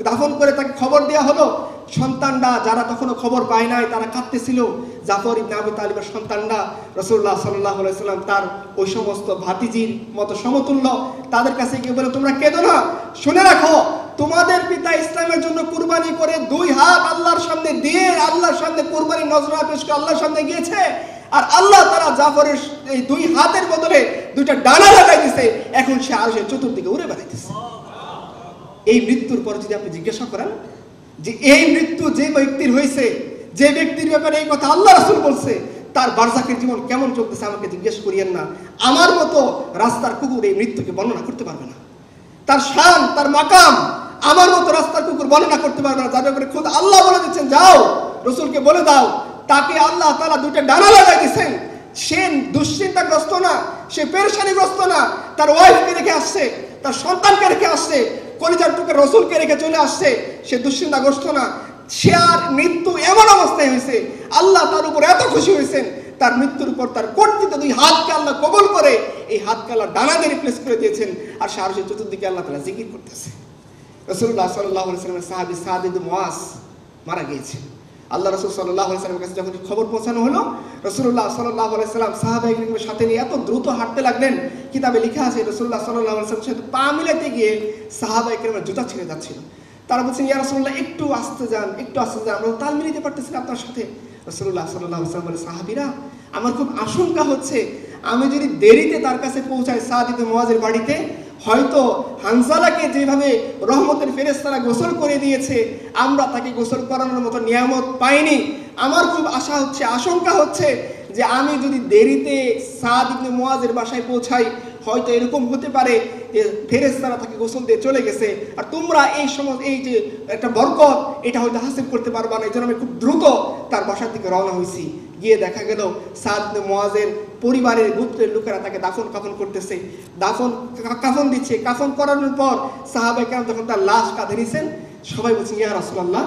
Speaker 1: দাফন করে তাকে খবর দেওয়া হলো, সন্তানরা যারা তখনও খবর পায় নাই তারা কাঁদতেছিল। জাফর ইবনে আবি তালিবের সন্তানরা রাসূলুল্লাহ সাল্লাল্লাহু আলাইহি ওয়াসাল্লাম তার ওই সমস্ত ভাতিজির মতো সমতুল্য, তাদের কাছে গিয়ে বলে, তোমরা কেঁদো না, শুনে রাখো তোমাদের পিতা ইসলামের জন্য কুরবানি করে 2 হাত আল্লাহর সামনে দিয়ে আল্লাহর সামনে কুরবানি নজরা পেশ করে আল্লাহর সামনে গিয়েছে, আর আল্লাহ তারা জাফরের এই 2 হাতের বদলে 2টা ডানা লাগাই দিয়েছে, এখন সে আরশের চতুর্দিকে উড়ে বেড়াইতেছে। এই মৃত্যুর পর যদি আপনি জিজ্ঞাসা করেন যে এই মৃত্যু যে ব্যক্তির হয়েছে, যে ব্যক্তির ব্যাপারে এই কথা আল্লাহ রাসূল বলছে, তার বারজাখের জীবন কেমন চলতেছে আমাকে জিজ্ঞেস করিয়েন না। আমার মতো রাস্তার কুকুর এই মৃত্যুকে বর্ণনা করতে পারবে না। তার শান, তার মাকাম আমার মতো রাস্তার কুকুর বর্ণনা করতে পারবে না। যার ব্যাপারে খোদ আল্লাহ বলে দিচ্ছেন, যাও রাসূলকে বলে দাও তাকে আল্লাহ তাআলা 2টা ডানা লাগাই দিয়েছেন। সে দুশ্চিন্তাগ্রস্ত না, সে পেরেশানিগ্রস্ত না, তার ওয়াইফকে রেখে আসছে, তার সন্তানকে রেখে আসছে, কলিজার টুকরা রাসূলকে রেখে চলে আসছে, সে দুশ্চিন্তাগ্রস্ত না। সে আর মৃত্যু এমন অবস্থায় হয়েছে, আল্লাহ তার উপর এত খুশি হয়েছেন, তার মৃত্যুর উপর তার কর্তৃত্ব 2 হাতকে আল্লাহ কবুল করে এই হাতকে আল্লাহ ডানা দিয়ে রিপ্লেস করে দিয়েছেন, আর সে আরশের চতুর্দিকে আল্লাহ তাআলা জিকির করতেছে। রাসূলুল্লাহ সাল্লাল্লাহু আলাইহি ওয়াসাল্লামের সাহাবী সাদ ইবনে মুআজ মারা গিয়েছেন। আল্লাহ রাসূল সাল্লাল্লাহু আলাইহি ওয়াসাল্লামের কাছে যখন খবর পৌঁছানো হলো, রাসূলুল্লাহ সাল্লাল্লাহু আলাইহি ওয়াসাল্লাম সাহাবায়ে-কেরামের সাথে নিয়ে এত দ্রুত হাঁটতে লাগলেন, কিতাবে লেখা আছে রাসূলুল্লাহ সাল্লাল্লাহু আলাইহি ওয়াসাল্লামের সাথে পা মিলাতে গিয়ে সাহাবায়ে-কেরামের জুতা ছিঁড়ে যাচ্ছিল। তারা বলছেন, ইয়া রাসূলুল্লাহ একটু আস্তে যান, একটু আস্তে যান, আমরা তাল মিলাতে পারতেছি না আপনার সাথে। রাসূলুল্লাহ সাল্লাল্লাহু আলাইহি ওয়াসাল্লাম বলে, সাহাবীরা আমার খুব আশঙ্কা হচ্ছে আমি যদি দেরিতে তার কাছে পৌঁছাই সাদ ইবনে মুআজের বাড়িতে, হয়তো হানজালাকে যেভাবে রহমতের ফেরেশতারা গোসল করে দিয়েছে আমরা তাকে গোসল করানোর মতো নিয়ামত পাইনি। আমার খুব আশা হচ্ছে, আশঙ্কা হচ্ছে যে আমি যদি দেরিতে সাদ ইবনে মুআজের বাসায় পৌঁছাই, হয়তো এরকম হতে পারে যে ফেরেশতারা তাকে গোসল দিয়ে চলে গেছে, আর তোমরা এই সময় এই যে একটা বরকত এটা হয়তো হাসিল করতে পারবা না। এই জন্য আমি খুব দ্রুত তার বাসার দিকে রওনা হয়েছি। গিয়ে দেখা গেল সাদ ইবনে মুআজের পরিবারের গোত্রের লোকেরা তাকে দাফন কাফন করতেছে, কাফন দিচ্ছে। কাফন করানোর পর সাহাবায়ে-কেরাম যখন তার লাশ কাঁধে নিছেন, সবাই বলছেন, ইয়া রাসূলুল্লাহ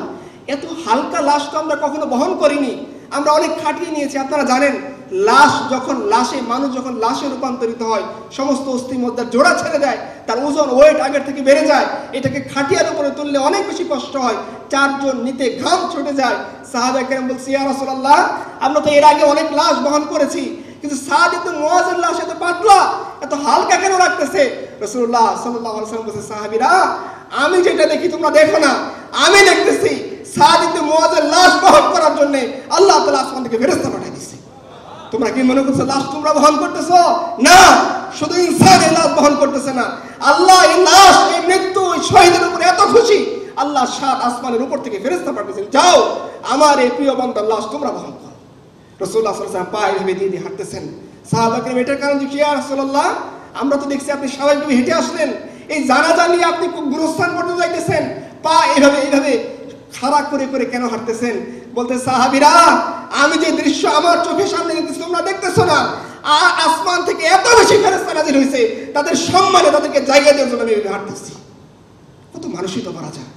Speaker 1: এত হালকা লাশ তো আমরা কখনো বহন করিনি, আমরা অনেক খাটিয়ে নিয়েছি। আপনারা জানেন লাশ যখন মানুষ যখন লাশে রূপান্তরিত হয়, সমস্ত অস্থি মজ্জার জোড়া ছেড়ে দেয়, তার ওজন ওয়েট আগের থেকে বেড়ে যায়, এটাকে খাটিয়ার উপরে তুললে অনেক বেশি কষ্ট হয়, 4 জন নিতে ঘাম ছুটে যায়। সাহাবায়ে-কেরাম বলছে, ইয়া রাসূলুল্লাহ আমরা তো এর আগে অনেক লাশ বহন করেছি, কিন্তু সাদ ইবনে মুআজের লাশ এত পাতলা, এত হালকা কেন রাখতেছে? রাসূলুল্লাহ সাল্লাল্লাহু আলাইহি ওয়াসাল্লাম বলছে, সাহাবীরা আমি যেটা দেখি তোমরা দেখো না, আমি দেখতেছি সাদ ইবনে মুআজের লাশ বহন করার জন্য আল্লাহ তাআলা আসমান থেকে ফেরেশতা পাঠিয়ে দিয়েছে। তোমরা কি মনে করছো লাশ তোমরা বহন করতেছো? না, শুধু ইনসান এই লাশ বহন করতেছে না, আল্লাহ এই লাশ, এই মৃত্যু, এই শহীদের উপরে এত খুশি, আল্লাহ 7 আসমানের উপর থেকে ফেরেশতা পাঠিয়েছেন, যাও আমার এই প্রিয় বান্দার লাশ তোমরা বহন করো। রাসূলুল্লাহ সাল্লাল্লাহু আলাইহি ওয়াসাল্লাম পা এভাবে দিয়ে হাঁটতেছেন। সাহাবায়ে এটার কারণ যে, ইয়া রাসূলুল্লাহ আমরা তো দেখছি আপনি স্বাভাবিকভাবে হেঁটে আসলেন, এই জানাজা নিয়ে আপনি খুব গুরুস্থান পর্যন্ত যাইতেছেন, পা এইভাবে খাড়া করে করে কেন হাঁটতেছেন? বলতে, সাহাবীরা আমি যে দৃশ্য আমার চোখের সামনে দেখতেছি তোমরা দেখতেছো না, আসমান থেকে এত বেশি ফেরেশতা নাযিল হয়েছে, তাদের সম্মানে তাদেরকে জায়গা দেওয়ার জন্য আমি হাঁটতেছি। কত মানুষই তো মারা যায়,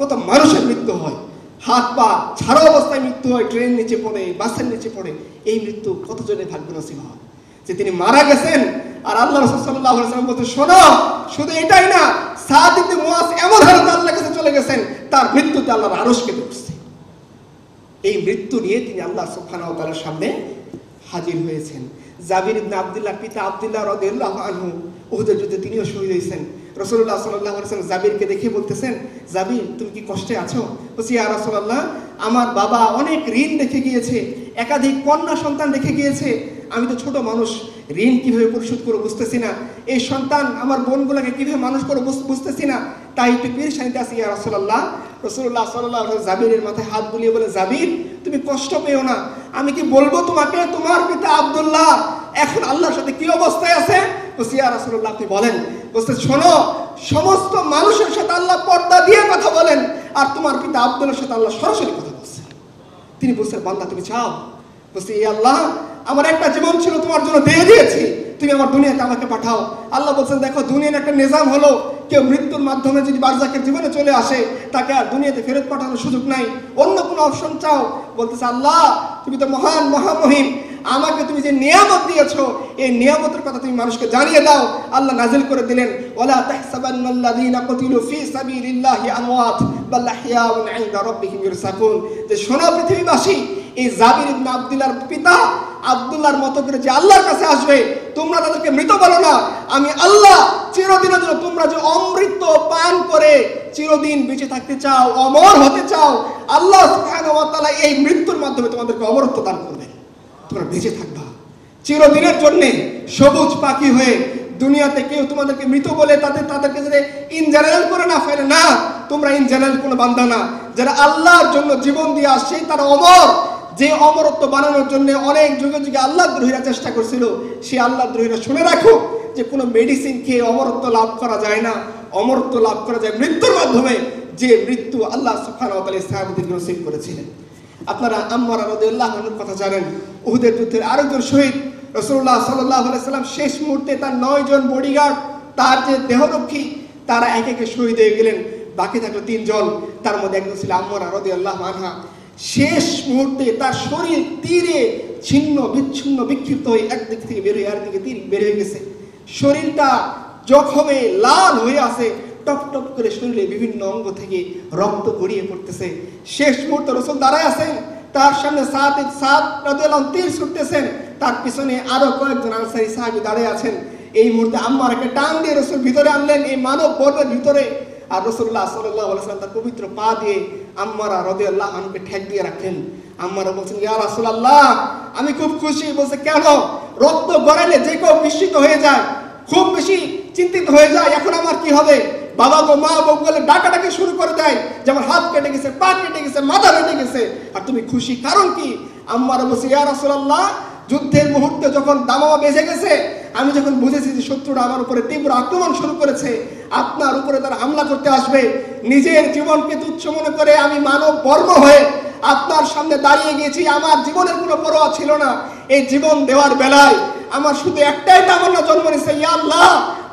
Speaker 1: কত মানুষের মৃত্যু হয়, হাত পা ছাড়া অবস্থায় মৃত্যু হয়, ট্রেন নিচে পড়ে, বাসের নিচে পড়ে, এই মৃত্যু কতজনের ভাগ্য নসিব হয় যে তিনি মারা গেছেন। আর আল্লাহ রাসূল সাল্লাল্লাহু আলাইহি ওয়াসাল্লাম বলতে, শোনো শুধু এটাই না, সাদ ইবনে মুআজ এমন হালতে আল্লাহর কাছে চলে গেছেন, তার মৃত্যুতে আল্লাহর আরশ কেঁপে উঠছে। এই মৃত্যু নিয়ে তিনি আল্লাহ সুবহানাহু ওয়া তাআলার সামনে হাজির হয়েছেন। জাবির ইবনে আব্দুল্লাহ পিতা আব্দুল্লাহ রাদিয়াল্লাহু আনহু উহুদের যুদ্ধে তিনিও শহীদ হয়েছেন। রাসূলুল্লাহ সাল্লাল্লাহু আলাইহি ওয়াসাল্লাম জাবিরকে দেখে বলতেছেন, জাবির তুমি কি কষ্টে আছো? বলছি, ইয়া রাসূলুল্লাহ আমার বাবা অনেক ঋণ রেখে গিয়েছে, একাধিক কন্যা সন্তান রেখে গিয়েছে, আমি তো ছোট মানুষ, ঋণ কিভাবে পরিশোধ করবো বুঝতেছি না, এই সন্তান আমার বোনগুলোকে কিভাবে মানুষ করবো বুঝতেছি না, তাই একটু পেরেশানিতে আছি ইয়া রাসূলুল্লাহ। রাসূলুল্লাহ সাল্লাল্লাহু আলাইহি ওয়াসাল্লাম জাবিরের মাথায় হাত বুলিয়ে বলে, জাবির তুমি কষ্ট পেও না, আমি কি বলবো তোমাকে তোমার পিতা আব্দুল্লাহ এখন আল্লাহর সাথে কি অবস্থায় আছে? বলছি, ইয়া রাসূলুল্লাহ আপনি বলেন। বলতে, শোনো সমস্ত মানুষের সাথে আল্লাহ পর্দা দিয়ে কথা বলেন, আর তোমার পিতা আব্দুল্লাহর সাথে আল্লাহ সরাসরি কথা বলছেন। তিনি বলছেন, বান্দা তুমি চাও? বলছি, ইয়া আল্লাহ আমার একটা জীবন ছিল তোমার জন্য দিয়ে দিয়েছি, তুমি আমার দুনিয়াতে আমাকে পাঠাও। আল্লাহ বলছেন, দেখো দুনিয়ার একটা নিজাম হলো, কেউ মৃত্যুর মাধ্যমে যদি বারজাখের জীবনে চলে আসে তাকে আর দুনিয়াতে ফেরত পাঠানোর সুযোগ নাই, অন্য কোনো অপশন চাও। বলতেছে, আল্লাহ তুমি তো মহান মহামহিম, আমাকে তুমি যে নিয়ামত দিয়েছো এই নিয়ামতের কথা তুমি মানুষকে জানিয়ে দাও। আল্লাহ নাজিল করে দিলেন, ওয়ালা তাহসাবান্নাল্লাযীনা কুতিলু ফী সাবিলিল্লাহি আমওয়াত বাল আহইয়াউন ইনদা রাব্বিহিম ইরসাকুন। যে শোনো পৃথিবীবাসী, এই জাবির ইবনে আব্দুল্লাহর পিতা আব্দুল্লাহর মতো করে যে আল্লাহর কাছে আসবে, তোমরা তাদেরকে মৃত বলো না। আমি আল্লাহ চিরদিনের জন্য, তোমরা যে অমৃত পান করে চিরদিন বেঁচে থাকতে চাও, অমর হতে চাও, আল্লাহ সুবহানাহু ওয়া তাআলা এই মৃত্যুর মাধ্যমে তোমাদেরকে অমরত্ব দান করবেন। তোমরা বেঁচে থাকবা চিরদিনের জন্য সবুজ পাখি হয়ে। দুনিয়াতে কেউ তোমাদেরকে মৃত বলে তাদেরকে যদি ইন জেনারেল করে না ফেলে, না, তোমরা ইন জেনারেল কোনো বান্দা না। যারা আল্লাহর জন্য জীবন দিয়ে আসছে তারা অমর। যে অমরত্ব বানানোর জন্য অনেক যুগে যুগে আল্লাহর দ্রোহীরা চেষ্টা করছিল, সে আল্লাহর দ্রোহীরা শুনে রাখো যে কোনো মেডিসিন খেয়ে অমরত্ব লাভ করা যায় না। অমরত্ব লাভ করা যায় মৃত্যুর মাধ্যমে, যে মৃত্যু আল্লাহ সুবহানাহু ওয়া তাআলা সাহাবাদেরকে নসিব করেছিলেন। আপনারা আম্মারা রাদিয়াল্লাহু আনহার কথা জানেন, উহুদের যুদ্ধের আরেকজন শহীদ। রাসূলুল্লাহ সাল্লাল্লাহু আলাইহি সাল্লাম শেষ মুহূর্তে তার 9 জন বডিগার্ড, তার যে দেহরক্ষী, তারা এক একে শহীদ হয়ে গেলেন। বাকি থাকলো 3 জন, তার মধ্যে একজন ছিল আম্মারা রাদিয়াল্লাহু আনহা। শেষ মুহূর্তে তার শরীর তীরে ছিন্ন বিচ্ছিন্ন বিক্ষিপ্ত হয়ে একদিক থেকে বের হয়ে আরেকদিকে তীর বের হয়ে গেছে। শরীরটা জখমে লাল হয়ে আছে, টপ টপ করে শরীরে বিভিন্ন অঙ্গ থেকে রক্ত গড়িয়ে পড়তেছে। শেষ মুহূর্তে রাসূল দাঁড়ায় আছেন, তার সামনে সাদ রাদিয়াল্লাহু আনহু তীর ছুটতেছেন, তার পিছনে আরো কয়েকজন আনসারী সাহাবী দাঁড়িয়ে আছেন। এই মুহূর্তে আম্মারকে টান দিয়ে রাসূল ভিতরে আনলেন, এই মানব বর্গের ভিতরে। আর রাসূলুল্লাহ সাল্লাল্লাহু আলাইহি ওয়াসাল্লাম তার পবিত্র পা দিয়ে আম্মারা রাদিয়াল্লাহু আনহাকে ঠেক দিয়ে রাখেন। আম্মারা বলছেন, ইয়া রাসূলুল্লাহ, আমি খুব খুশি। বলছে, কেন? রক্ত গড়ালে যে কেউ বিস্মিত হয়ে যায়, খুব বেশি চিন্তিত হয়ে যায়, এখন আমার কি হবে? বাবা গো, মা গো বলে ডাকাডাকি শুরু করে দেয়, যেমন হাত কেটে গেছে, পা কেটে গেছে, মাথা কেটে গেছে, আর তুমি খুশি, কারণ কি? আম্মারা বলছে, ইয়া রাসূলুল্লাহ, যুদ্ধের মুহূর্তে যখন দামামা বেজে গেছে, আমি যখন বুঝেছি যে শত্রুরা আমার উপরে তীব্র আক্রমণ শুরু করেছে, আপনার উপরে তারা হামলা করতে আসবে, নিজের জীবনকে তুচ্ছ মনে করে আমি মানব বর্ম হয়ে আপনার সামনে দাঁড়িয়ে গিয়েছি। আমার জীবনের কোনো পরোয়া ছিল না। এই জীবন দেওয়ার বেলায় আমার শুধু একটাই তামান্না জন্ম নিয়েছে, ইয়া আল্লাহ,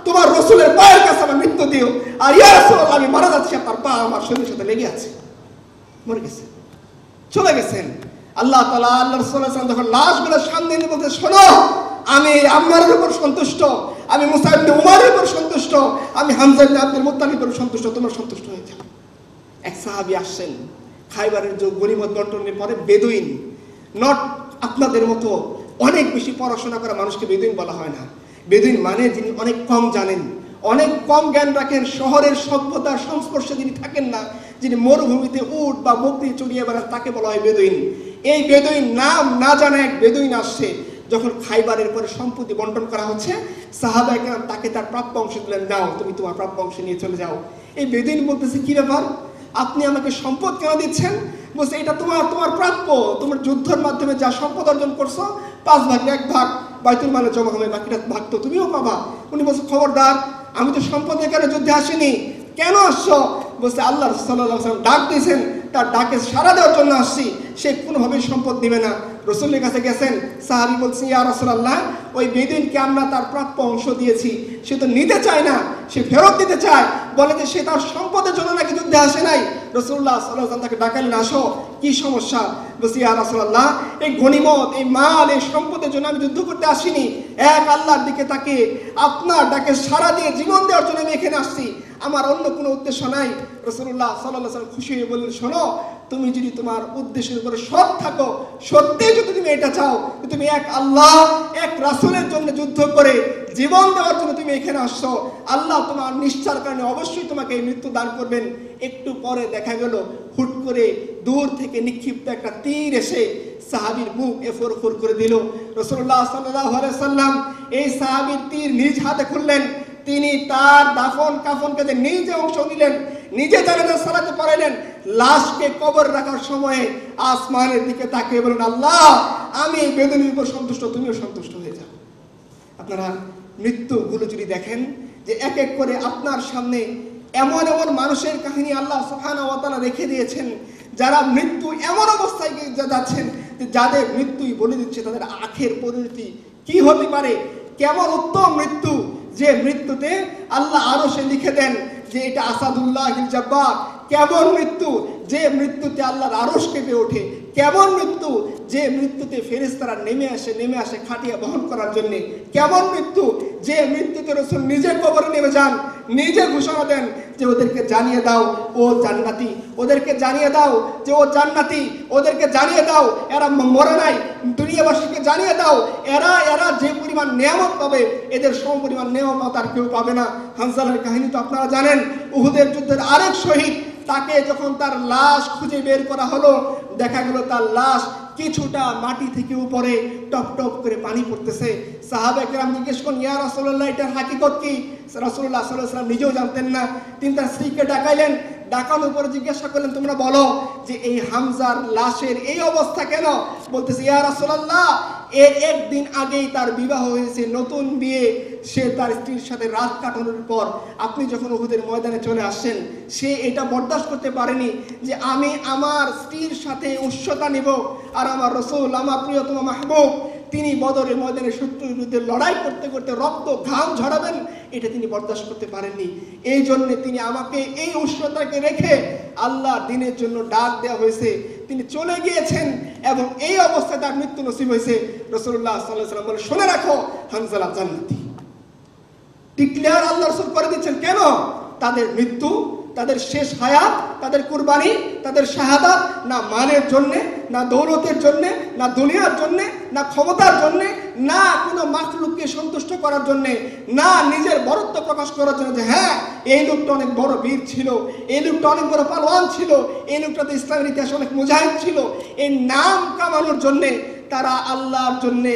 Speaker 1: তোমার রাসূলের পায়ের কাছে আমার মৃত্যু দিও। আর ইয়া রাসূলুল্লাহ, আমি মারা যাচ্ছি, আপনার পা আমার শরীরের সাথে লেগে আছে। মরে গেছে, চলে গেছেন। আল্লাহ তাআলা আল্লাহর রাসূল সাল্লাল্লাহু আলাইহি ওয়াসাল্লাম যখন লাশগুলো সামনে এনে বলতে, শোনো, আমি আম্মারের উপর সন্তুষ্ট, আমি মুসা ইবনে উমারের উপর সন্তুষ্ট, আমি হামজা ইবনে আব্দুল মুত্তালিবের উপর সন্তুষ্ট, তোমরা সন্তুষ্ট হয়ে যাও। এক সাহাবী আসছেন, খাইবারের যে গনিমত বন্টনের পরে বেদুইন, নট আপনাদের মতো অনেক বেশি পড়াশোনা করা মানুষকে বেদুইন বলা হয় না। বেদুইন মানে যিনি অনেক কম জানেন, অনেক কম জ্ঞান রাখেন, শহরের সভ্যতার সংস্পর্শে যিনি থাকেন না, যিনি মরুভূমিতে উট বা বকরি চড়িয়ে বেড়ান, তাকে বলা হয় বেদুইন। এই বেদুইন নাম না জানা এক বেদুইন আসছে। যখন খাইবারের পরে সম্পত্তি বন্টন করা হচ্ছে, সাহাবায়ে কেরাম তাকে তার প্রাপ্য অংশ দিলেন, যাও তুমি তোমার প্রাপ্য অংশ নিয়ে চলে যাও। এই বেদুইন বলতেছে, কি ব্যাপার, আপনি আমাকে সম্পদ কেন দিচ্ছেন? বলছে, এটা তোমার প্রাপ্য, তোমার যুদ্ধের মাধ্যমে যা সম্পদ অর্জন করছো 5 ভাগের 1 ভাগ বাইতুল মালে জমা হবে, বাকিটা ভাগ তো তুমিও পাবা। উনি বলছে, খবরদার, আমি তো সম্পদের কারণে যুদ্ধে আসিনি। কেন আসছো? বলছে, আল্লাহ সাল্লাল্লাহু আলাইহি ওয়াসাল্লাম ডাক দিয়েছেন, তার ডাকে সাড়া দেওয়ার জন্য আসছি। সে কোনোভাবেই সম্পদ দিবে না। রাসূলের কাছে গেছেন, সাহাবী বলছে, ইয়া রাসূলুল্লাহ, ওই বেদুইনকে আমরা তার প্রাপ্য অংশ দিয়েছি, সে তো নিতে চায় না, সে ফেরত দিতে চায়, বলে যে সে তার সম্পদের জন্য নাকি যুদ্ধে আসে নাই। রাসূলুল্লাহ সাল্লাল্লাহু আলাইহি ওয়াসাল্লাম তাকে ডাকালেন, আসো, কি সমস্যা? বলছে, ইয়া রাসূলুল্লাহ, এই গনিমত, এই মাল, এই সম্পদের জন্য আমি যুদ্ধ করতে আসিনি, এক আল্লাহর দিকে তাকিয়ে আপনার ডাকে সাড়া দিয়ে জীবন দেওয়ার জন্য আমি এখানে আসছি, আমার অন্য কোনো উদ্দেশ্য নাই। রাসূলুল্লাহ সাল্লাল্লাহু আলাইহি ওয়াসাল্লাম খুশি হয়ে বললেন, শোনো, তুমি যদি তোমার উদ্দেশ্যের উপরে সৎ থাকো, সত্যি যদি তুমি এটা চাও, তুমি এক আল্লাহ, এক রাসূলের জন্য যুদ্ধ করে জীবন দেওয়ার জন্য তুমি এখানে আসছো, আল্লাহ তোমার নিষ্ঠার কারণে অবশ্যই তোমাকে এই মৃত্যু দান করবেন। একটু পরে দেখা গেল হুট করে দূর থেকে নিক্ষিপ্ত একটা তীর এসে সাহাবীর মুখ এফোর করে দিল। রাসূলুল্লাহ সাল্লাল্লাহু আলাইহি ওয়াসাল্লাম এই সাহাবীর তীর নিজ হাতে খুললেন। তিনি তার দাফন কাফনকে নিজে অংশ নিলেন, নিজে জানাজা সালাতে পড়াইলেন। লাশকে কবর রাখার সময়ে আসমানের দিকে তাকিয়ে বলেন, আল্লাহ, আমি এই বেদুইনের উপর সন্তুষ্ট, তুমিও সন্তুষ্ট হয়ে যাও। আপনারা মৃত্যুগুলো যদি দেখেন, যে এক এক করে আপনার সামনে এমন এমন মানুষের কাহিনী আল্লাহ সুবহানাহু ওয়া তাআলা রেখে দিয়েছেন, যারা মৃত্যু এমন অবস্থায় যাচ্ছেন যে যাদের মৃত্যুই বলে দিচ্ছে তাদের আখের পরিণতি কি হতে পারে, কেমন উত্তম মৃত্যু, যে মৃত্যুতে আল্লাহ আরো সে লিখে দেন যে এটা আসাদুল্লাহিল জাব্বার। কেমন মৃত্যু, যে মৃত্যুতে আল্লাহর আরশ কেঁপে ওঠে। কেমন মৃত্যু, যে মৃত্যুতে ফেরেশতারা নেমে আসে খাটিয়া বহন করার জন্য। কেমন মৃত্যু, যে মৃত্যুতে রাসূল নিজে কবরে নেমে যান, নিজে ঘোষণা দেন যে ওদেরকে জানিয়ে দাও ও জান্নাতি, ওদেরকে জানিয়ে দাও যে ও জান্নাতি, ওদেরকে জানিয়ে দাও এরা মরে নাই, দুনিয়াবাসীকে জানিয়ে দাও এরা যে পরিমাণ নিয়ামত পাবে এদের সম পরিমাণ নিয়ামত আর কেউ পাবে না। হানজালার কাহিনী তো আপনারা জানেন। উহুদের যুদ্ধের আরেক শহীদ, তাকে যখন তার লাশ খুঁজে বের করা হলো, দেখা গেল তার লাশ কিছুটা মাটি থেকে উপরে টপ টপ করে পানি পড়তেছে। সাহাবায়ে কেরাম জিজ্ঞেস করেন, ইয়া রাসূলুল্লাহ, এটার হাকিকত কি? রাসূলুল্লাহ সাল্লাল্লাহু আলাইহি ওয়াসাল্লাম নিজেও জানতেন না। তিনি তার স্ত্রীকে ডাকাইলেন, ডাকানোর পরে জিজ্ঞাসা করলেন, তোমরা বলো যে এই হামজার লাশের এই অবস্থা কেন? বলতেছে, ইয়া রাসূলুল্লাহ, এর একদিন আগেই তার বিবাহ হয়েছে, নতুন বিয়ে, সে তার স্ত্রীর সাথে রাত কাটানোর পর আপনি যখন উহুদের ময়দানে চলে আসেন, সে এটা বরদাস্ত করতে পারেনি যে আমি আমার স্ত্রীর সাথে উচ্চতা নিব, আর আমার রাসূল, আমার প্রিয়তম মাহবুব, তিনি বদরের ময়দানে শত্রুর বিরুদ্ধে লড়াই করতে করতে রক্ত ঘাম ঝরাবেন, এটা তিনি বরদাস্ত করতে পারেননি। এই জন্য তিনি আমাকে এই উষ্ণতাকে রেখে আল্লাহ দিনের জন্য ডাক দেওয়া হয়েছে, তিনি চলে গিয়েছেন এবং এই অবস্থায় তার মৃত্যু নসিব হয়েছে। রাসূলুল্লাহ সাল্লাল্লাহু আলাইহি ওয়াসাল্লাম বলে, শুনে রাখো, হানজালা জান্নাতি। ডিক্লেয়ার আল্লাহ রাসূল করে দিচ্ছেন। কেন? তাদের মৃত্যু, তাদের শেষ হায়াত, তাদের কুরবানি, তাদের শাহাদাত না মানের জন্যে, না দৌলতের জন্যে, না দুনিয়ার জন্যে, না ক্ষমতার জন্যে, না কোনো মাখলুককে সন্তুষ্ট করার জন্যে, না নিজের বড়ত্ব প্রকাশ করার জন্য যে হ্যাঁ এই লোকটা অনেক বড় বীর ছিল, এই লোকটা অনেক বড় পালোয়ান ছিল, এই লোকটাতে ইসলামের ইতিহাসে অনেক মুজাহিদ ছিল, এই নাম কামানোর জন্যে তারা আল্লাহর জন্যে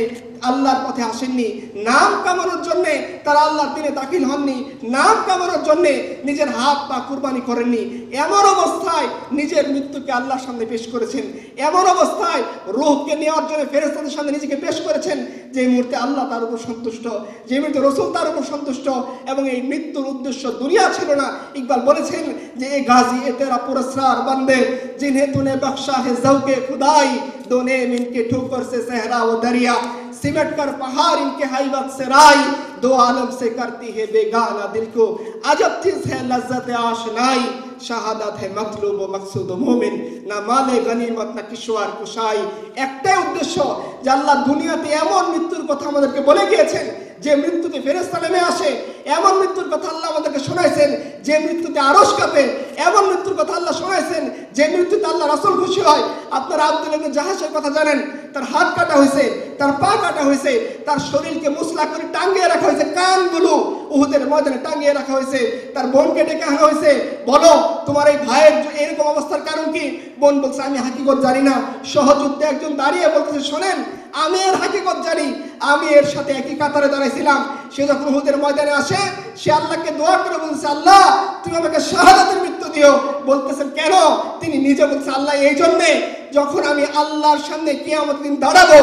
Speaker 1: আল্লাহর পথে আসেননি। নাম কামানোর জন্যে তারা আল্লাহর দিনে দাখিল হননি। নাম কামানোর জন্যে নিজের হাত পা কুরবানি করেননি। এমন অবস্থায় নিজের মৃত্যুকে আল্লাহর সামনে পেশ করেছেন। এমন অবস্থায় রূহকে নেওয়ার জন্য ফেরেশতাদের সামনে নিজেকে পেশ করেছেন, যে মুহূর্তে আল্লাহ তার উপর সন্তুষ্ট, যে মুহূর্তে রাসূল তার উপর সন্তুষ্ট, এবং এই মৃত্যুর উদ্দেশ্য দুনিয়া ছিল না। ইকবাল বলেছেন যে এ গাজী এ তেরা পুরস্কার বান্দে जिन्हें तूने बख्शा है ज़ौक़े खुदाई दोने इनके ठोकर से सहरा व दरिया सिमट कर पहाड़ इनके हाईवत से राई दो आलम से करती है बेगाना दिल को अजब चीज़ है लज्जत आशनाई শাহাদাত হে মাতলুব ও মাকসুদ মুমিন না মালে গনিমত না কিশোয়ার কুশাই। একটাই উদ্দেশ্য যে আল্লাহ দুনিয়াতে এমন মৃত্যুর কথা আমাদেরকে বলে গিয়েছেন যে মৃত্যুতে ফেরেশতা নেমে আসে, এমন মৃত্যুর কথা আল্লাহ আমাদেরকে শোনাইছেন যে মৃত্যুতে আরশ কাঁপে, এমন মৃত্যুর কথা আল্লাহ শোনাইছেন যে মৃত্যুতে আল্লাহ রাসূল খুশি হয়। আপনারা আব্দুল ইবনে জাহাশের কথা জানেন, তার হাত কাটা হয়েছে, তার পা কাটা হয়েছে, তার শরীরকে মুসলা করে টাঙ্গিয়ে রাখা হয়েছে, কানগুলো উহুদের ময়দানে টাঙ্গিয়ে রাখা হয়েছে, তার বোনকে ডেকে আনা হয়েছে, বলো তোমার এই ভাইয়ের এরকম অবস্থার কারণ কি? বোন বলছে আমি হাকিকত জানি না। সহযুদ্ধে একজন দাঁড়িয়ে বলতেছে, শোনেন আমি এর হাকিকত জানি, আমি এর সাথে একই কাতারে দাঁড়াইছিলাম। সে যখন উহুদের ময়দানে আসে, সে আল্লাহকে দোয়া করে বলছে, আল্লাহ তুমি আমাকে শাহাদাতের মৃত্যু দিও। বলতেছেন কেন? তিনি নিজে বলছে, আল্লাহ এই জন্যে যখন আমি আল্লাহর সামনে কিয়ামতের দিন দাঁড়াবো,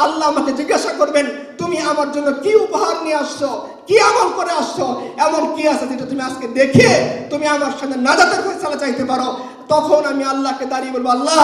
Speaker 1: আল্লাহ আমাকে জিজ্ঞাসা করবেন তুমি আমার জন্য কি উপহার নিয়ে আসছো, কি আমল করে আসছো, এমন কি আছে যেটা তুমি আজকে দেখে তুমি আমার সামনে নাজাতের ফয়সালা চাইতে পারো। তখন আমি আল্লাহকে দাঁড়িয়ে বলবো, আল্লাহ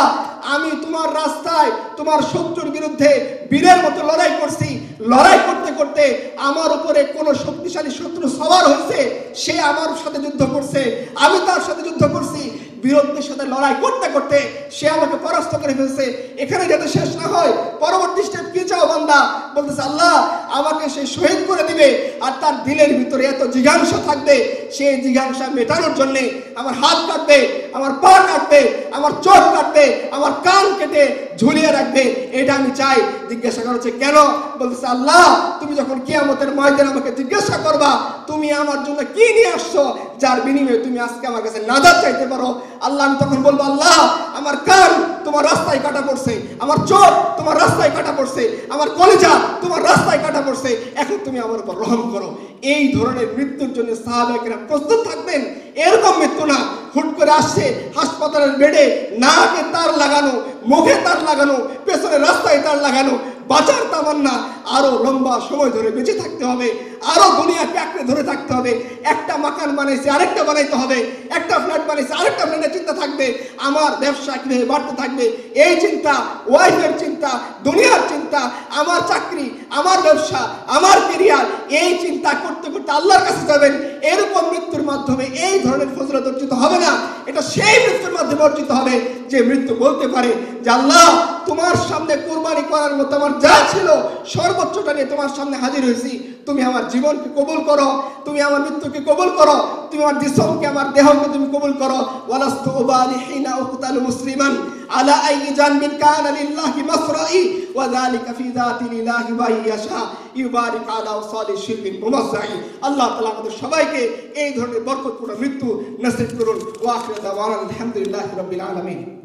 Speaker 1: আমি তোমার রাস্তায় তোমার শত্রুর বিরুদ্ধে বীরের মতো লড়াই করছি, লড়াই করতে করতে আমার উপরে কোন শক্তিশালী শত্রু সওয়ার হয়েছে, সে আমার সাথে যুদ্ধ করছে, আমি তার সাথে যুদ্ধ করছি, বিরোধীদের সাথে লড়াই করতে করতে সে আমাকে পরাস্ত করে ফেলছে। এখানে যাতে শেষ না হয়, পরবর্তী স্টেপ কি চাও বান্দা? বলতেছে আল্লাহ আমাকে সে শহীদ করে দিবে, আর তার দিলের ভিতরে এত জিজ্ঞাসা থাকবে, সেই জিজ্ঞাসা মেটানোর জন্য আমার হাত কাটবে, আমার পা কাটবে, আমার চোখ কাটবে, আমার কান কেটে ঝুলিয়ে রাখবে। এটা আমি চাই। জিজ্ঞাসা করা হচ্ছে কেন? বলতেছে আল্লাহ তুমি যখন কিয়ামতের ময়দানে আমাকে জিজ্ঞাসা করবা তুমি আমার জন্য কি নিয়ে আসছো, যার বিনিময়ে তুমি আজকে আমার কাছে নাজাত চাইতে পারো। আল্লাহ আমি তখন বলবো, আল্লাহ আমার কান তোমার রাস্তায় কাটা পড়ছে, আমার চোখ তোমার রাস্তায় কাটা পড়ছে, আমার কলিজা তোমার রাস্তায় কাটা পড়ছে, এখন তুমি আমার উপর রহম করো। এই ধরনের মৃত্যুর জন্য সাহাবায়ে কেরাম প্রস্তুত থাকবেন। এরকম মৃত্যু না হুট করে আসছে হাসপাতালের বেডে, নাকে তার লাগানো, মুখে তার লাগানো, পেছনে রাস্তায় তার লাগানো। বাঁচার তামান্না, আরো লম্বা সময় ধরে বেঁচে থাকতে হবে, আরো দুনিয়াকে আঁকড়ে ধরে থাকতে হবে। একটা মাকান বানাইছে আরেকটা বানাইতে হবে, একটা ফ্ল্যাট বানাইছে আরেকটা ফ্ল্যাটের চিন্তা থাকবে, আমার ব্যবসা কিভাবে বাড়তে থাকবে এই চিন্তা, ওয়াইফের চিন্তা, দুনিয়ার চিন্তা, চিন্তা, আমার চাকরি, আমার ব্যবসা, আমার ক্যারিয়ার, এই চিন্তা করতে করতে আল্লাহর কাছে যাবেন। এরকম মৃত্যুর মাধ্যমে এই ধরনের ফজিলত অর্জিত হবে না। এটা সেই মৃত্যুর মাধ্যমে অর্জিত হবে যে মৃত্যু বলতে পারে যে আল্লাহ, তোমার সামনে কুরবানি করার মতো আমার যা ছিল সর্বোচ্চটা নিয়ে তোমার সামনে হাজির হয়েছি, তুমি আমার জীবনকে কবুল করো, তুমি আমার মৃত্যুকে কবুল করো, তুমি আমার জিসমকে, আমার দেহকে তুমি কবুল করো। ওয়ালাস্তু উবালি হিনা উকতালু মুসলিমান আলা আইয়ি জানবিন কানা লিল্লাহি মাসরাই ওয়া যালিকা ফি যাতি লিল্লাহি ওয়া ইয়াশা ইউবারিক আলা ওয়াসালি শিরবিন মুমাজ্জাই। আল্লাহ তাআলা আমাদের সবাইকে এই ধরনের বরকতপূর্ণ মৃত্যু নসিব করুন। ওয়া আখিরু দাওয়ানা আলহামদুলিল্লাহি রাব্বিল আলামিন।